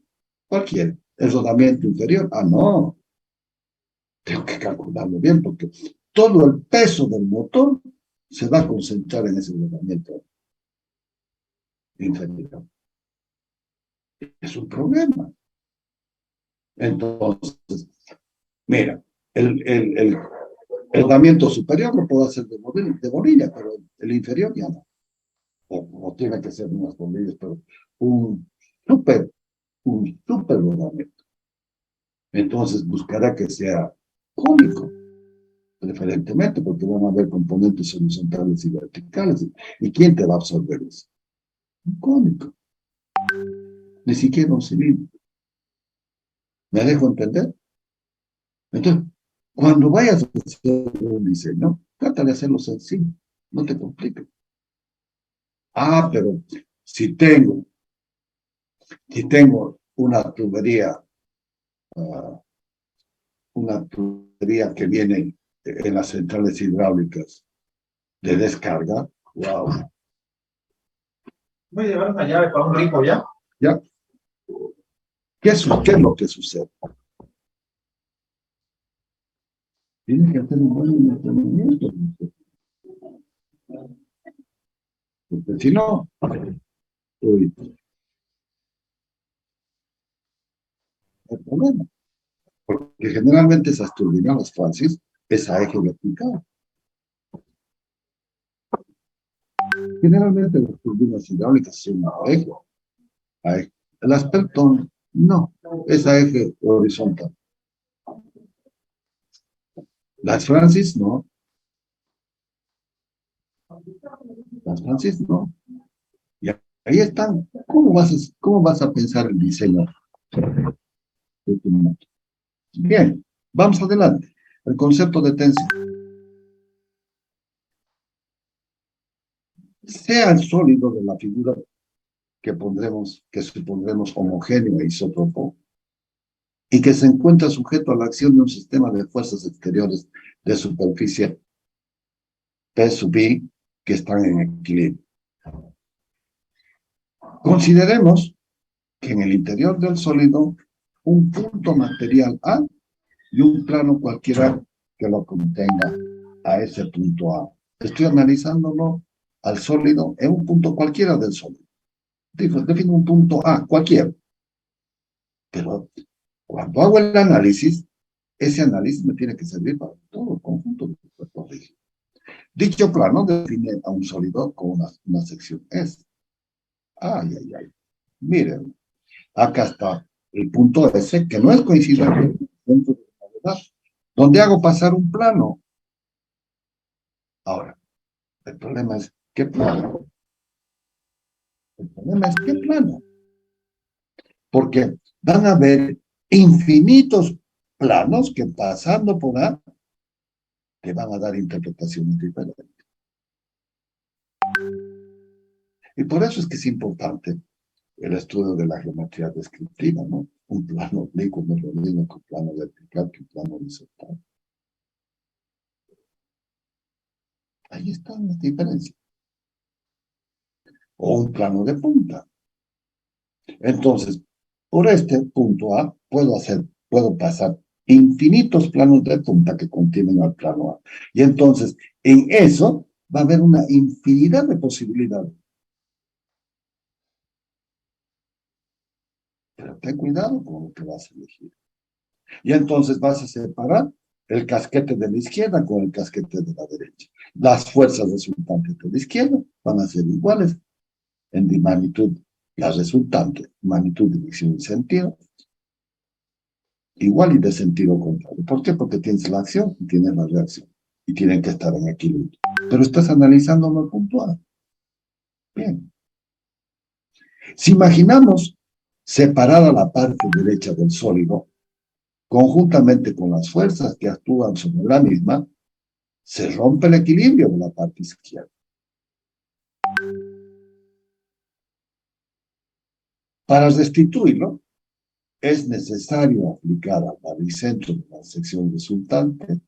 [SPEAKER 1] cualquiera. El rodamiento inferior, no. Tengo que calcularlo bien porque todo el peso del motor se va a concentrar en ese rodamiento inferior. Es un problema. Entonces, mira, el rodamiento superior lo puedo hacer de bolilla, pero el inferior ya no. O tiene que ser unas bolillas, pero un súper rodamiento. Entonces buscará que sea cónico, preferentemente, porque van a haber componentes horizontales y verticales. ¿Y quién te va a absorber eso? Un cónico. Ni siquiera un cilindro. ¿Me dejo entender? Entonces, cuando vayas a hacer un diseño, trata de hacerlo sencillo, no te compliques. Pero si tengo uh, una tubería que viene en las centrales hidráulicas de descarga, wow.
[SPEAKER 3] Voy a llevar una llave para un grifo ya.
[SPEAKER 1] ¿Ya? ¿Qué es lo que sucede? Tienes que hacer un buen entrenamiento. Porque si no, uy, hay problema. Porque generalmente esas turbinas, Francis, es a eje vertical. Generalmente las turbinas hidráulicas son a eje. Las Pelton, no, es a eje horizontal. Las Francis, no. Las Francis, no. Y ahí están. ¿Cómo vas a pensar el diseño de tu moto? Bien, vamos adelante. El concepto de tensión. Sea el sólido de la figura que supondremos homogéneo e isótropo, y que se encuentra sujeto a la acción de un sistema de fuerzas exteriores de superficie P sub I que están en equilibrio. Consideremos que en el interior del sólido un punto material A y un plano cualquiera que lo contenga a ese punto A. Estoy analizándolo al sólido en un punto cualquiera del sólido. Defino un punto A, cualquiera. Pero cuando hago el análisis, ese análisis me tiene que servir para todo el conjunto de cuerpos rígidos. Dicho plano define a un sólido con una sección S. Ay. Miren, acá está el punto S, que no es coincidente dentro de la gravedad, donde hago pasar un plano. Ahora, el problema es, ¿qué plano? El problema es, ¿qué plano? Porque van a haber infinitos planos que pasando por A te van a dar interpretaciones diferentes. Y por eso es que es importante el estudio de la geometría descriptiva, ¿no? Un plano oblicuo no es lo mismo que un plano vertical, que un plano horizontal. Ahí están las diferencias. O un plano de punta. Entonces, por este punto A, puedo pasar infinitos planos de punta que contienen al plano A. Y entonces, en eso va a haber una infinidad de posibilidades. Pero ten cuidado con lo que vas a elegir. Y entonces vas a separar el casquete de la izquierda con el casquete de la derecha. Las fuerzas resultantes de la izquierda van a ser iguales en magnitud, la resultante, magnitud, dirección y sentido, igual y de sentido contrario. ¿Por qué? Porque tienes la acción y tienes la reacción. Y tienen que estar en equilibrio. Pero estás analizando lo puntual. Bien. Si imaginamos separada la parte derecha del sólido, conjuntamente con las fuerzas que actúan sobre la misma, se rompe el equilibrio de la parte izquierda. Para restituirlo, es necesario aplicar al baricentro de la sección resultante,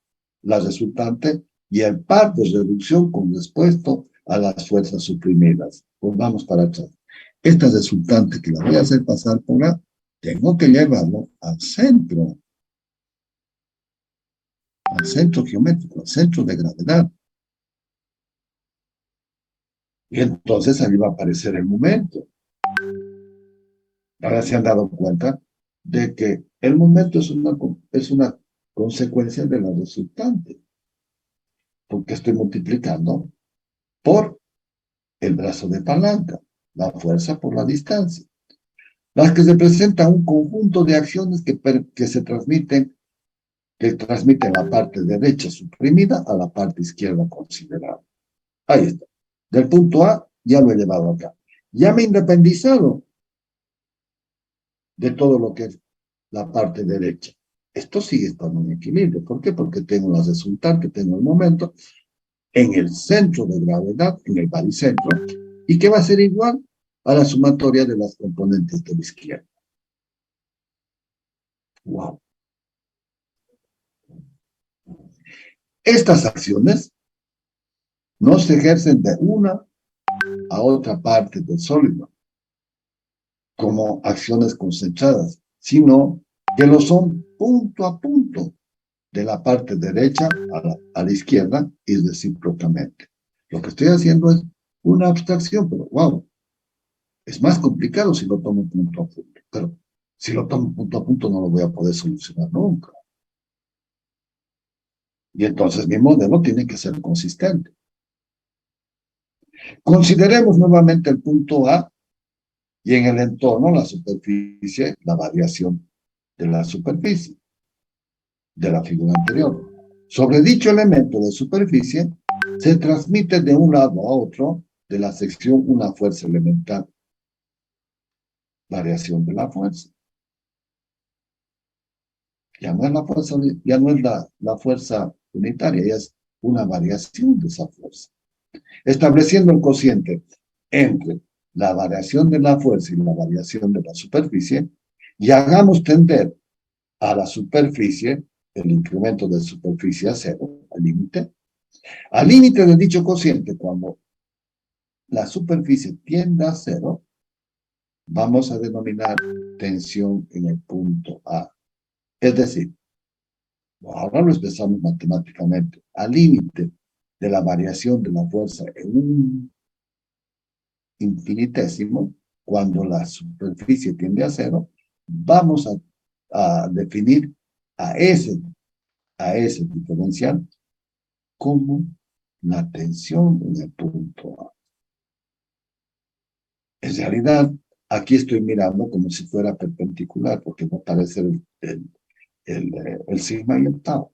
[SPEAKER 1] y el par de reducción con respecto a las fuerzas suprimidas. Pues vamos para atrás. Esta resultante que la voy a hacer pasar por A, tengo que llevarlo al centro geométrico, al centro de gravedad. Y entonces ahí va a aparecer el momento. Ahora se han dado cuenta de que el momento es una consecuencia de la resultante, porque estoy multiplicando por el brazo de palanca, la fuerza por la distancia, las que representan un conjunto de acciones que transmiten la parte derecha suprimida a la parte izquierda considerada. Ahí está. Del punto A ya lo he llevado acá. Ya me he independizado de todo lo que es la parte derecha. Esto sigue estando en equilibrio. ¿Por qué? Porque tengo la resultante, tengo el momento en el centro de gravedad, en el baricentro, y que va a ser igual a la sumatoria de las componentes de la izquierda. ¡Wow! Estas acciones no se ejercen de una a otra parte del sólido como acciones concentradas, sino que lo son punto a punto de la parte derecha a la izquierda y recíprocamente. Lo que estoy haciendo es una abstracción, pero wow, es más complicado si lo tomo punto a punto. Pero si lo tomo punto a punto no lo voy a poder solucionar nunca. Y entonces mi modelo tiene que ser consistente. Consideremos nuevamente el punto A y en el entorno, la superficie, la variación de la superficie de la figura anterior. Sobre dicho elemento de superficie, se transmite de un lado a otro de la sección una fuerza elemental. Variación de la fuerza. Ya no es la fuerza, ya no es la fuerza unitaria, ya es una variación de esa fuerza. Estableciendo el cociente entre la variación de la fuerza y la variación de la superficie, y hagamos tender a la superficie, el incremento de superficie a cero, al límite. Al límite de dicho cociente, cuando la superficie tiende a cero, vamos a denominar tensión en el punto A. Es decir, ahora lo expresamos matemáticamente, al límite de la variación de la fuerza en un infinitésimo, cuando la superficie tiende a cero, vamos a definir a ese diferencial como la tensión en el punto A. En realidad, aquí estoy mirando como si fuera perpendicular, porque no parece el sigma y el tau.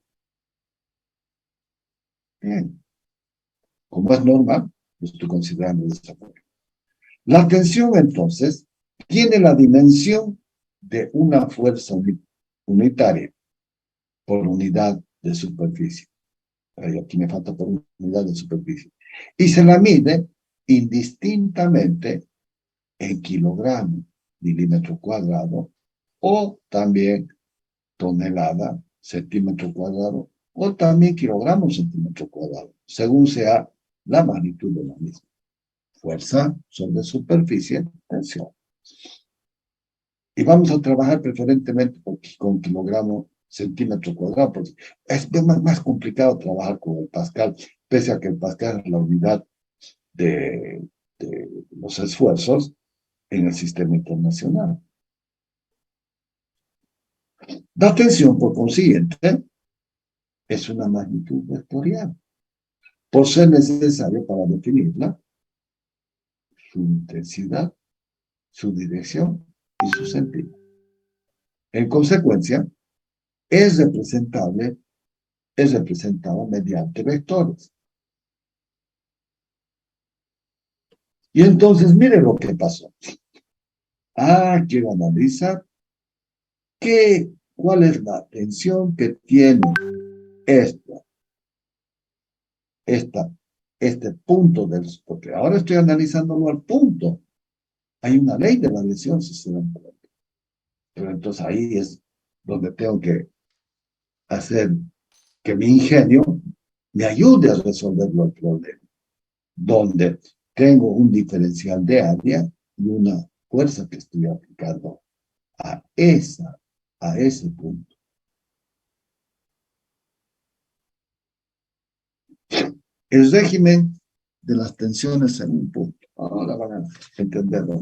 [SPEAKER 1] Bien. Como es normal, lo estoy considerando de esta forma. La tensión, entonces, tiene la dimensión de una fuerza unitaria por unidad de superficie. Aquí me falta por unidad de superficie. Y se la mide indistintamente en kilogramo, milímetro cuadrado, o también tonelada, centímetro cuadrado, o también kilogramo, centímetro cuadrado, según sea la magnitud de la misma. Fuerza sobre superficie, tensión. Y vamos a trabajar preferentemente con kilogramo, centímetro cuadrado, porque es más complicado trabajar con el Pascal, pese a que el Pascal es la unidad de los esfuerzos en el sistema internacional. La tensión, por consiguiente, es una magnitud vectorial, por ser necesario para definirla, su intensidad, su dirección y su sentido. En consecuencia, es representada mediante vectores. Y entonces, mire lo que pasó. Quiero analizar cuál es la tensión que tiene este punto porque ahora estoy analizándolo al punto. Hay una ley de la lesión, si se dan cuenta. Pero entonces ahí es donde tengo que hacer que mi ingenio me ayude a resolverlo el problema. Donde tengo un diferencial de área y una fuerza que estoy aplicando a ese punto. El régimen de las tensiones en un punto. Ahora van a entenderlo.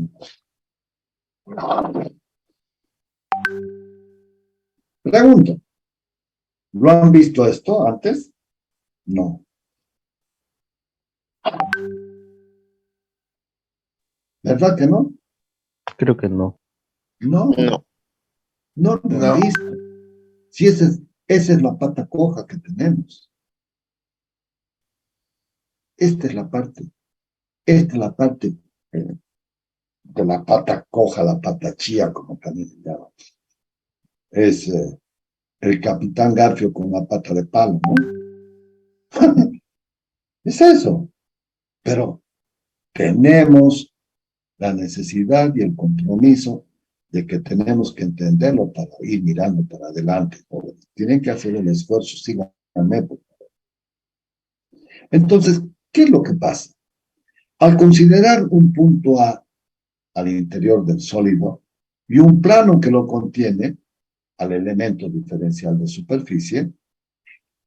[SPEAKER 1] Pregunto, ¿lo han visto esto antes? No. ¿Verdad que no?
[SPEAKER 2] Creo que no.
[SPEAKER 1] No, no lo han visto. Si esa es la pata coja que tenemos. Esta es la parte de la pata coja, la pata chía, como también se llama. Es el capitán Garfio con la pata de palo, ¿no? Es eso. Pero tenemos la necesidad y el compromiso de que tenemos que entenderlo para ir mirando para adelante. Tienen que hacer el esfuerzo, síganme, por favor. Entonces, ¿qué es lo que pasa? Al considerar un punto A al interior del sólido y un plano que lo contiene al elemento diferencial de superficie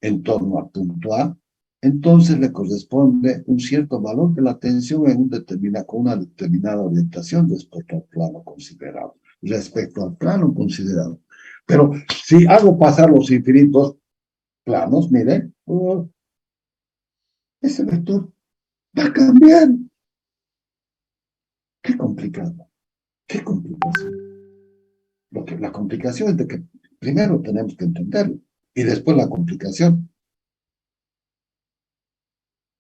[SPEAKER 1] en torno al punto A, entonces le corresponde un cierto valor de la tensión con una determinada orientación respecto al plano considerado. Pero si hago pasar los infinitos planos, miren, ese vector va a cambiar. Qué complicado, qué complicación. La complicación es de que primero tenemos que entenderlo y después la complicación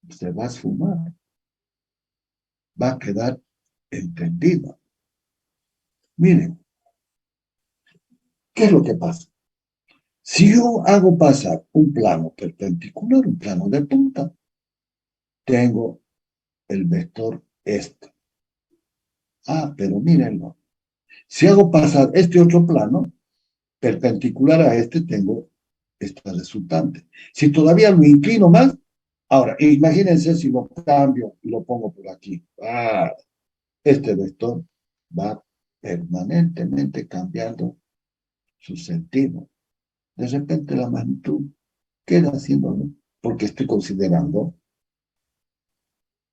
[SPEAKER 1] se va a esfumar, va a quedar entendida. Miren, ¿qué es lo que pasa? Si yo hago pasar un plano perpendicular, un plano de punta, tengo el vector este. Pero mírenlo. Si hago pasar este otro plano, perpendicular a este, tengo esta resultante. Si todavía lo inclino más, ahora, imagínense si lo cambio y lo pongo por aquí. Este vector va permanentemente cambiando su sentido. De repente la magnitud queda haciéndolo, porque estoy considerando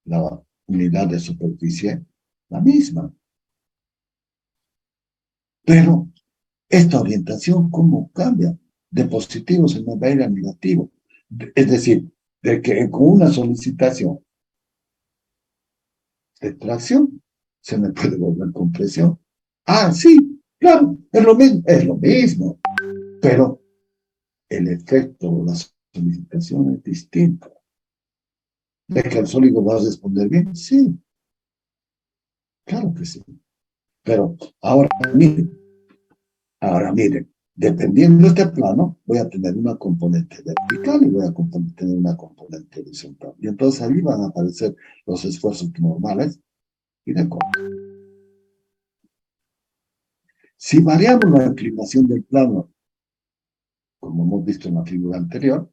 [SPEAKER 1] la unidad de superficie la misma. Pero esta orientación, ¿cómo cambia? De positivo se me va a ir a negativo. Es decir, de que con una solicitación de tracción se me puede volver compresión. Sí, claro, es lo mismo. Pero el efecto, la solicitación es distinto. ¿De que el sólido va a responder bien? Sí, claro que sí. Pero ahora miren, dependiendo de este plano, voy a tener una componente vertical y voy a tener una componente horizontal. Y entonces ahí van a aparecer los esfuerzos normales y de corte. Si variamos la inclinación del plano, como hemos visto en la figura anterior,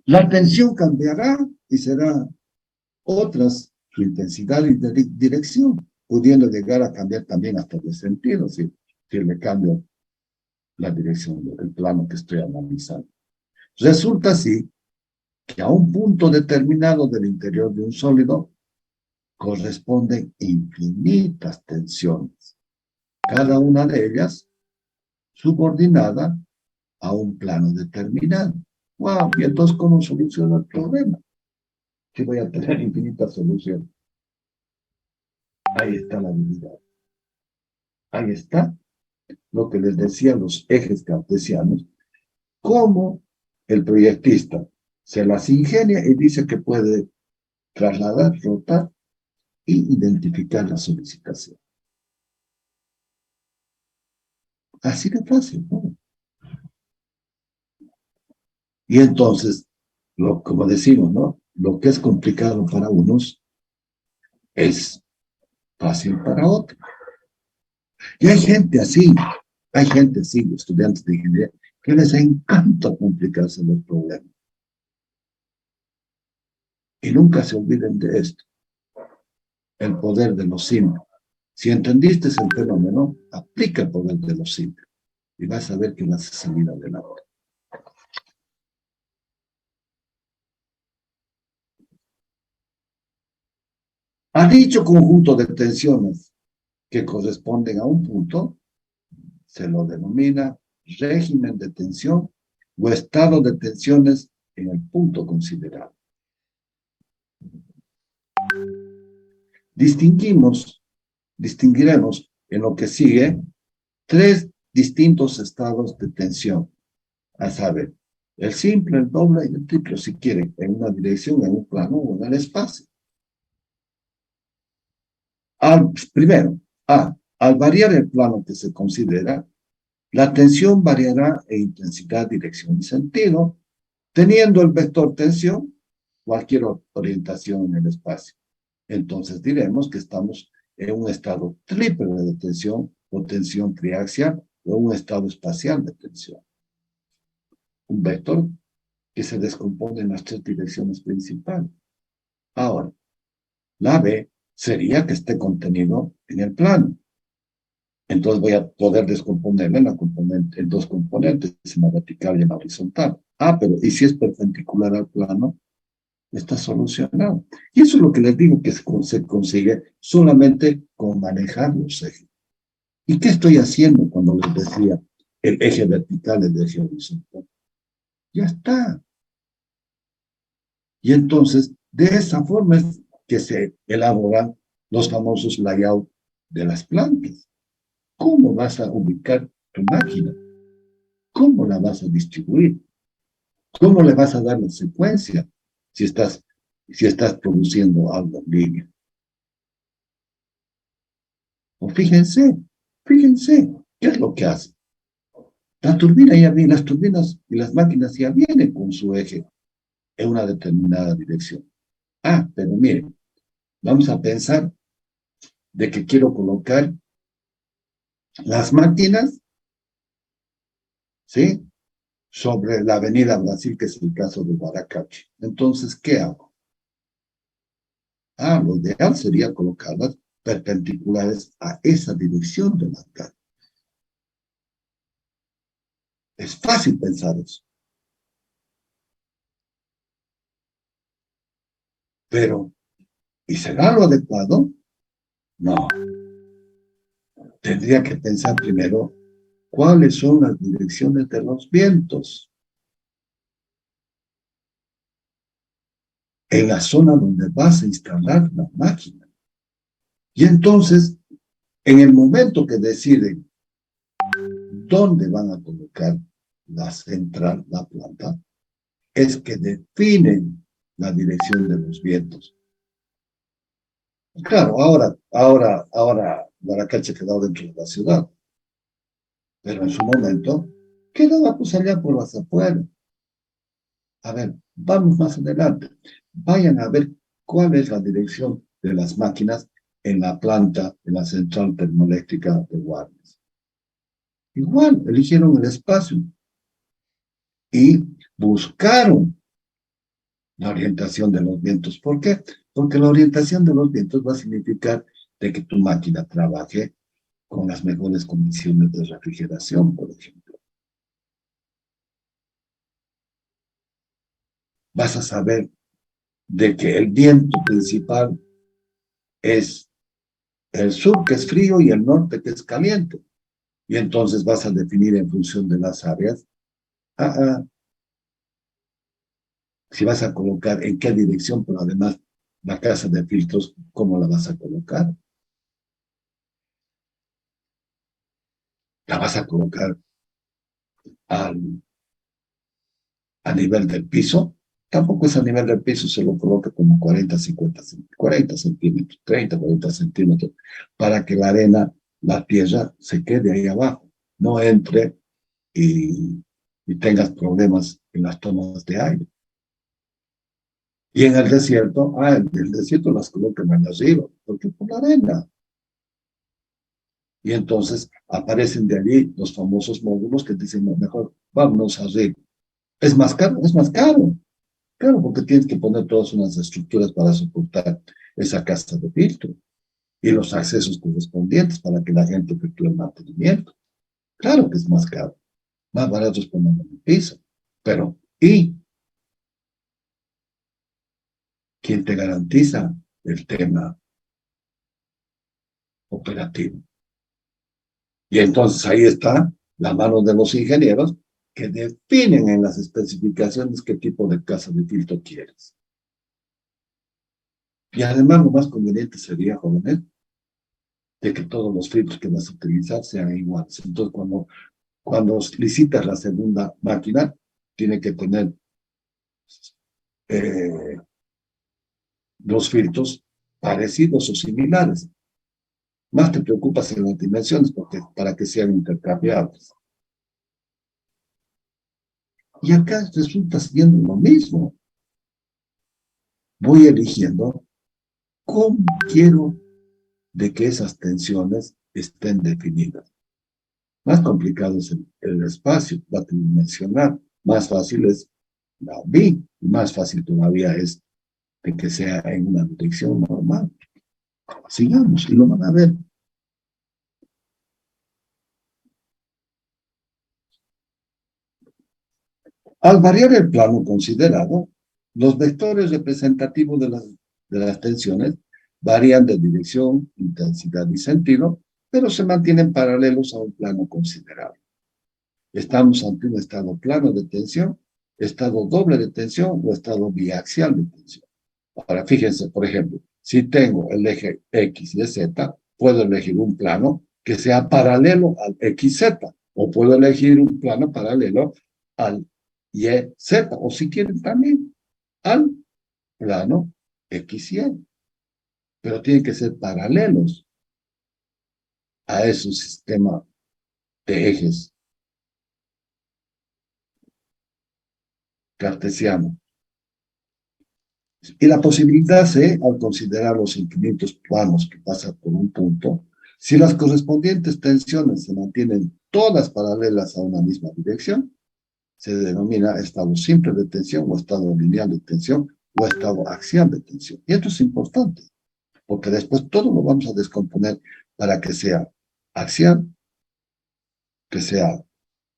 [SPEAKER 1] la tensión cambiará y será otras su intensidad y dirección, pudiendo llegar a cambiar también hasta de sentido, si le cambio la dirección del plano que estoy analizando. Resulta así que a un punto determinado del interior de un sólido corresponden infinitas tensiones, cada una de ellas subordinada a un plano determinado. ¡Wow! Y entonces, ¿cómo soluciono el problema? Si voy a tener infinitas soluciones. Ahí está la habilidad. Ahí está lo que les decía los ejes cartesianos, cómo el proyectista se las ingenia y dice que puede trasladar, rotar y identificar la solicitación. Así de fácil, ¿no? Y entonces, como decimos, ¿no? Lo que es complicado para unos es fácil para otros. Y hay gente así, estudiantes de ingeniería, que les encanta complicarse los problemas. Y nunca se olviden de esto, el poder de lo simple. Si entendiste el fenómeno, aplica el poder de lo simple y vas a ver que vas a salir adelante. A dicho conjunto de tensiones que corresponden a un punto, se lo denomina régimen de tensión o estado de tensiones en el punto considerado. Distinguiremos en lo que sigue tres distintos estados de tensión, a saber, el simple, el doble y el triple, si quieren, en una dirección, en un plano o en el espacio. Primero, al variar el plano que se considera, la tensión variará en intensidad, dirección y sentido, teniendo el vector tensión cualquier orientación en el espacio. Entonces diremos que estamos en un estado triple de tensión o tensión triaxial o un estado espacial de tensión. Un vector que se descompone en las tres direcciones principales. Ahora, la B sería que esté contenido en el plano. Entonces voy a poder descomponerla en dos componentes, en la vertical y en la horizontal. Pero ¿y si es perpendicular al plano? Está solucionado. Y eso es lo que les digo que se consigue solamente con manejar los ejes. ¿Y qué estoy haciendo cuando les decía el eje vertical, el eje horizontal? Ya está. Y entonces, de esa forma es que se elaboran los famosos layouts de las plantas. ¿Cómo vas a ubicar tu máquina? ¿Cómo la vas a distribuir? ¿Cómo le vas a dar la secuencia si estás produciendo algo en línea? O fíjense, ¿qué es lo que hace? La turbina ya viene, las turbinas y las máquinas ya vienen con su eje en una determinada dirección. Pero miren, vamos a pensar de que quiero colocar las máquinas, ¿sí?, sobre la avenida Brasil, que es el caso de Guaracachi. Entonces, ¿qué hago? Lo ideal sería colocarlas perpendiculares a esa dirección de la calle. Es fácil pensar eso. Pero, ¿y será lo adecuado? No. Tendría que pensar primero cuáles son las direcciones de los vientos en la zona donde vas a instalar la máquina. Y entonces, en el momento que deciden dónde van a colocar la central, la planta, es que definen la dirección de los vientos. Claro, ahora Guaracache ha quedado dentro de la ciudad. pero en su momento quedaba pues allá por las afueras. A ver, vamos más adelante. Vayan a ver cuál es la dirección de las máquinas en la planta, en la central termoeléctrica de Guarnes. Igual, eligieron el espacio y buscaron la orientación de los vientos. ¿Por qué? Porque la orientación de los vientos va a significar de que tu máquina trabaje con las mejores condiciones de refrigeración, por ejemplo. Vas a saber de que el viento principal es el sur, que es frío, y el norte, que es caliente. Y entonces vas a definir en función de las áreas, si vas a colocar en qué dirección, pero además la casa de filtros, ¿cómo la vas a colocar? ¿La vas a colocar al, a nivel del piso? Tampoco es a nivel del piso, se lo coloca como 40, 50, 40 centímetros, 30, 40 centímetros, para que la arena, la tierra, se quede ahí abajo, no entre y tengas problemas en las tomas de aire. Y en el desierto, en el desierto las colocan en arriba, porque por la arena. Y entonces aparecen de allí los famosos módulos que dicen, no, mejor vámonos arriba. ¿Es más caro? Es más caro. Claro, porque tienes que poner todas unas estructuras para soportar esa casa de filtro y los accesos correspondientes para que la gente efectúe el mantenimiento. Claro que es más caro. Más barato es ponerlo en el piso. Pero, ¿y quién te garantiza el tema operativo? Y entonces ahí está la mano de los ingenieros que definen en las especificaciones qué tipo de casa de filtro quieres. Y además lo más conveniente sería, jóvenes, de que todos los filtros que vas a utilizar sean iguales. Entonces, cuando licitas la segunda máquina, tiene que tener eh, los filtros parecidos o similares. Más te preocupas en las dimensiones porque, para que sean intercambiables. Y acá resulta siendo lo mismo. Voy eligiendo cómo quiero de que esas tensiones estén definidas. Más complicado es el espacio, la tridimensional. Más fácil es la B, y más fácil todavía es de que sea en una dirección normal. Sigamos, y lo van a ver. Al variar el plano considerado, los vectores representativos de las tensiones varían de dirección, intensidad y sentido, pero se mantienen paralelos a un plano considerable. Estamos ante un estado plano de tensión, estado doble de tensión o estado biaxial de tensión. Ahora, fíjense, por ejemplo, si tengo el eje X y Z, puedo elegir un plano que sea paralelo al XZ, o puedo elegir un plano paralelo al YZ, o si quieren también al plano XY. Pero tienen que ser paralelos a ese sistema de ejes cartesiano. Y la posibilidad C, al considerar los infinitos planos que pasan por un punto, si las correspondientes tensiones se mantienen todas paralelas a una misma dirección, se denomina estado simple de tensión o estado lineal de tensión o estado axial de tensión. Y esto es importante, porque después todo lo vamos a descomponer para que sea axial, que sea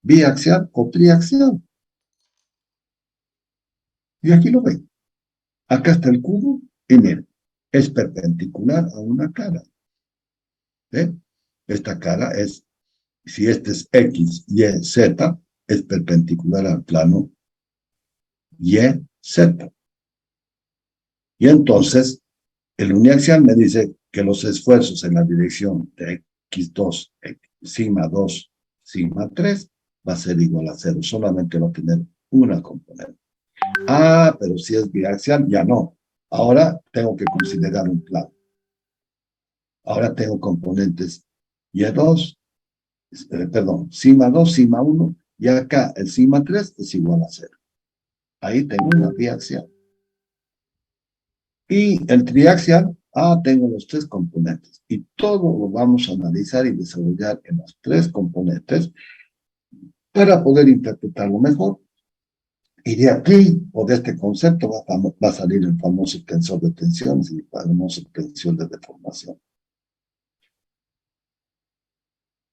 [SPEAKER 1] biaxial o triaxial. Y aquí lo ven. Acá está el cubo y miren, es perpendicular a una cara. ¿Eh? Esta cara es, si este es X, Y, Z, es perpendicular al plano Y, Z. Y entonces, el uniaxial me dice que los esfuerzos en la dirección de X2, sigma 2, sigma 3, va a ser igual a 0. Solamente va a tener una componente. Pero si es biaxial, ya no. Ahora tengo que considerar un plano. Ahora tengo componentes Y2, perdón, sigma 2, sigma 1, y acá el sigma 3 es igual a 0. Ahí tengo una biaxial. Y el triaxial, tengo los tres componentes. Y todo lo vamos a analizar y desarrollar en los tres componentes para poder interpretarlo mejor. Y de aquí, o de este concepto, va a salir el famoso tensor de tensiones y el famoso tensor de deformación.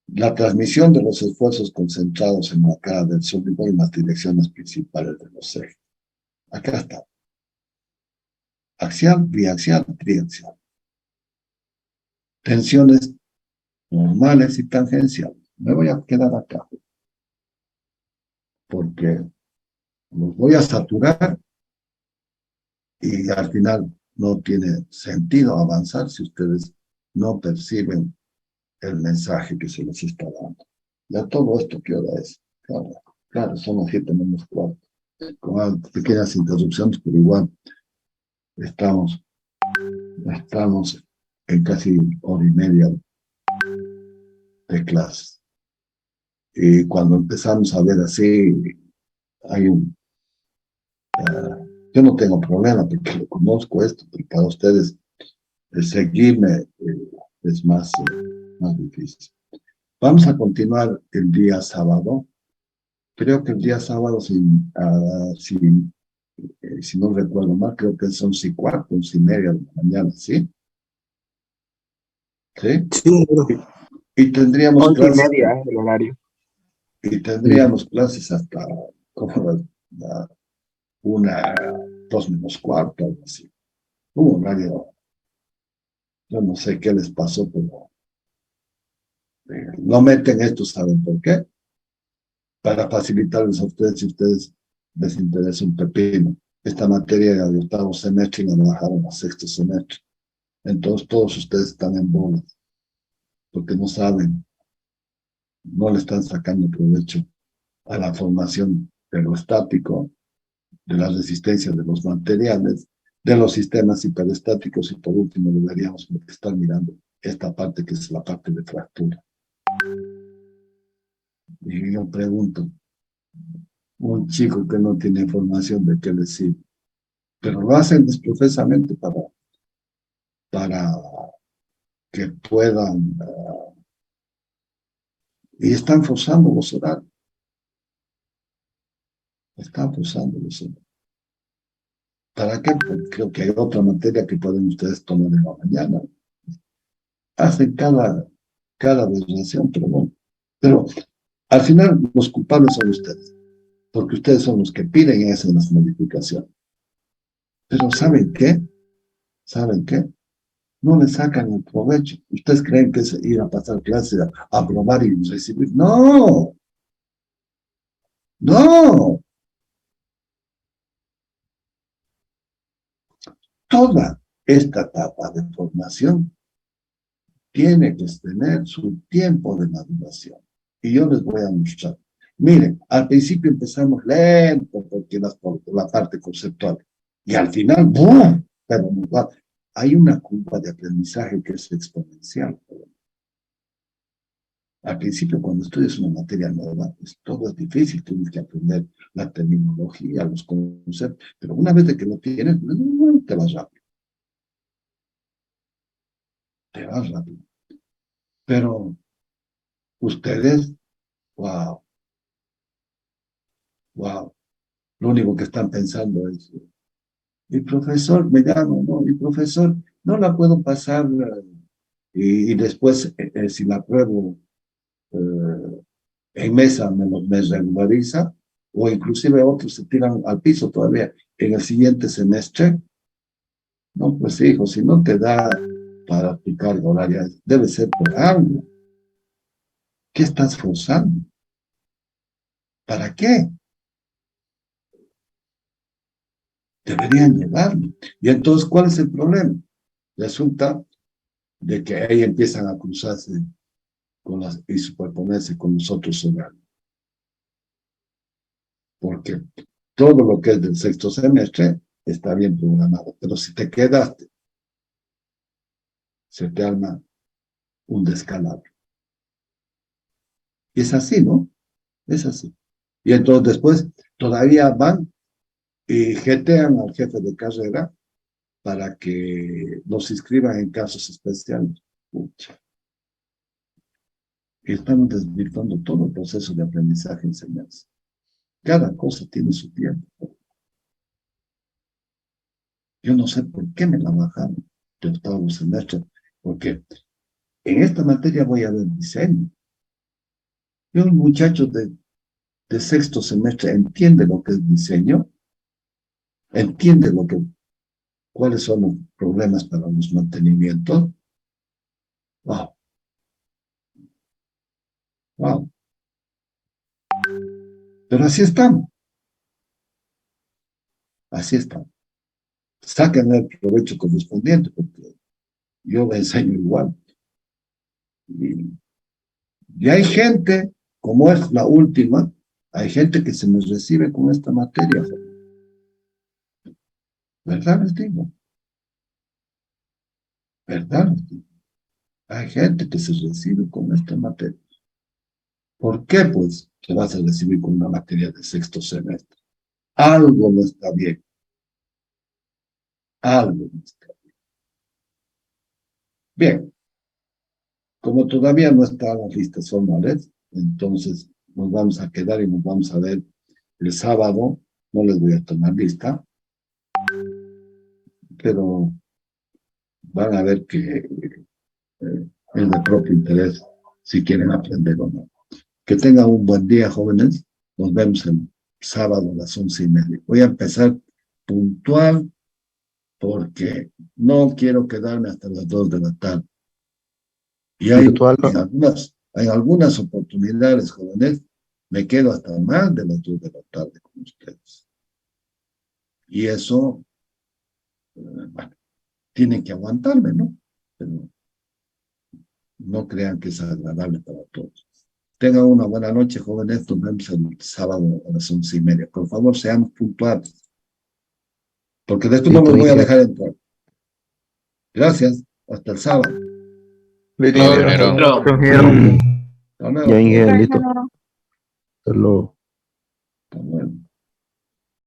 [SPEAKER 1] La transmisión de los esfuerzos concentrados en la cara del sólido en las direcciones principales de los ejes. Acá está. Axial, biaxial, triaxial. Tensiones normales y tangenciales. Me voy a quedar acá, porque los voy a saturar y al final no tiene sentido avanzar si ustedes no perciben el mensaje que se les está dando. Ya todo esto, ¿qué hora es? Claro, son las 7:45. Con pequeñas interrupciones, pero igual estamos en casi hora y media de clase. Y cuando empezamos a ver así, hay yo no tengo problema porque lo conozco esto, pero para ustedes seguirme es más difícil. Vamos a continuar el día sábado. Creo que el día sábado, si no recuerdo mal, creo que son 11:15, 11:30 de la mañana, ¿sí? ¿Sí?
[SPEAKER 3] Sí, bro.
[SPEAKER 1] Y tendríamos
[SPEAKER 3] 11:30 es el horario.
[SPEAKER 1] Y tendríamos clases hasta como la 1:02:15, algo así. Un horario, yo no sé qué les pasó, pero no meten esto, ¿saben por qué? Para facilitarles a ustedes, si ustedes les interesa un pepino. Esta materia de octavo semestre y la bajaron a sexto semestre. Entonces todos ustedes están en bolas, porque no saben, no le están sacando provecho a la formación de lo estático, de la resistencia de los materiales, de los sistemas hiperestáticos, y por último deberíamos estar mirando esta parte que es la parte de fractura. Y yo pregunto, un chico que no tiene formación, ¿de qué le sirve? Pero lo hacen expresamente para que puedan, y están forzando los horarios, ¿Para qué? Porque creo que hay otra materia que pueden ustedes tomar en la mañana. Hacen cada aberración, pero bueno. Pero al final los culpables son ustedes, porque ustedes son los que piden y hacen las modificaciones. Pero ¿saben qué? ¿Saben qué? No le sacan el provecho. Ustedes creen que es ir a pasar clases, a probar y recibir. No, no. Toda esta etapa de formación tiene que tener su tiempo de maduración. Y yo les voy a mostrar. Miren, al principio empezamos lento porque por la parte conceptual. Y al final, ¡boom! Pero hay una curva de aprendizaje que es exponencial. Al principio, cuando estudias una materia nueva, pues todo es difícil, tienes que aprender la terminología, los conceptos, pero una vez de que lo tienes, te vas rápido. Te vas rápido. Pero ustedes, wow, lo único que están pensando es, mi profesor me llama, no, mi profesor, no la puedo pasar, y después, si la pruebo en mesa, me regulariza, o inclusive otros se tiran al piso todavía en el siguiente semestre. No, pues hijo, si no te da para aplicar la horaria, debe ser por algo. ¿Qué estás forzando? ¿Para qué? Deberían llevarlo. Y entonces, ¿cuál es el problema? Resulta de que ahí empiezan a cruzarse y superponerse con los otros horarios. Porque todo lo que es del sexto semestre está bien programado, pero si te quedaste, se te arma un descalabro. Y es así, ¿no? Es así. Y entonces después todavía van y jetean al jefe de carrera para que los inscriban en casos especiales. Pucha. Y están desvirtuando todo el proceso de aprendizaje y enseñanza. Cada cosa tiene su tiempo. Yo no sé por qué me la bajaron de octavo semestre, porque en esta materia voy a ver diseño. Y un muchacho de sexto semestre entiende lo que es diseño, entiende cuáles son los problemas para los mantenimientos. Wow, wow. Pero así estamos, así estamos. Saquen el provecho correspondiente, porque yo me enseño igual. Y hay gente, como es la última, hay gente que se me recibe con esta materia. ¿Verdad les digo? ¿Verdad les digo? Hay gente que se recibe con esta materia. ¿Por qué? Pues te vas a recibir con una materia de sexto semestre. Algo no está bien. Algo no está bien. Bien, como todavía no están las listas formales, entonces nos vamos a quedar y nos vamos a ver el sábado. No les voy a tomar lista, pero van a ver que es de propio interés si quieren aprender o no. Que tengan un buen día, jóvenes. Nos vemos el sábado a las 11:30. Voy a empezar puntual porque no quiero quedarme hasta las 2 de la tarde. Y
[SPEAKER 2] Virtual,
[SPEAKER 1] en algunas oportunidades, jóvenes, me quedo hasta más de las 2 de la tarde con ustedes. Y eso, bueno, tienen que aguantarme, ¿no? Pero no crean que es agradable para todos. Tengan una buena noche, jóvenes. Nos vemos el sábado a las 11:30. Por favor, seamos puntuales, porque después no los voy a dejar entrar. Gracias. Hasta el sábado.
[SPEAKER 2] listo,
[SPEAKER 4] Ingeniero.
[SPEAKER 1] Hasta luego.
[SPEAKER 2] ya, Ingeniero, listo. Hasta luego.
[SPEAKER 1] Hasta luego.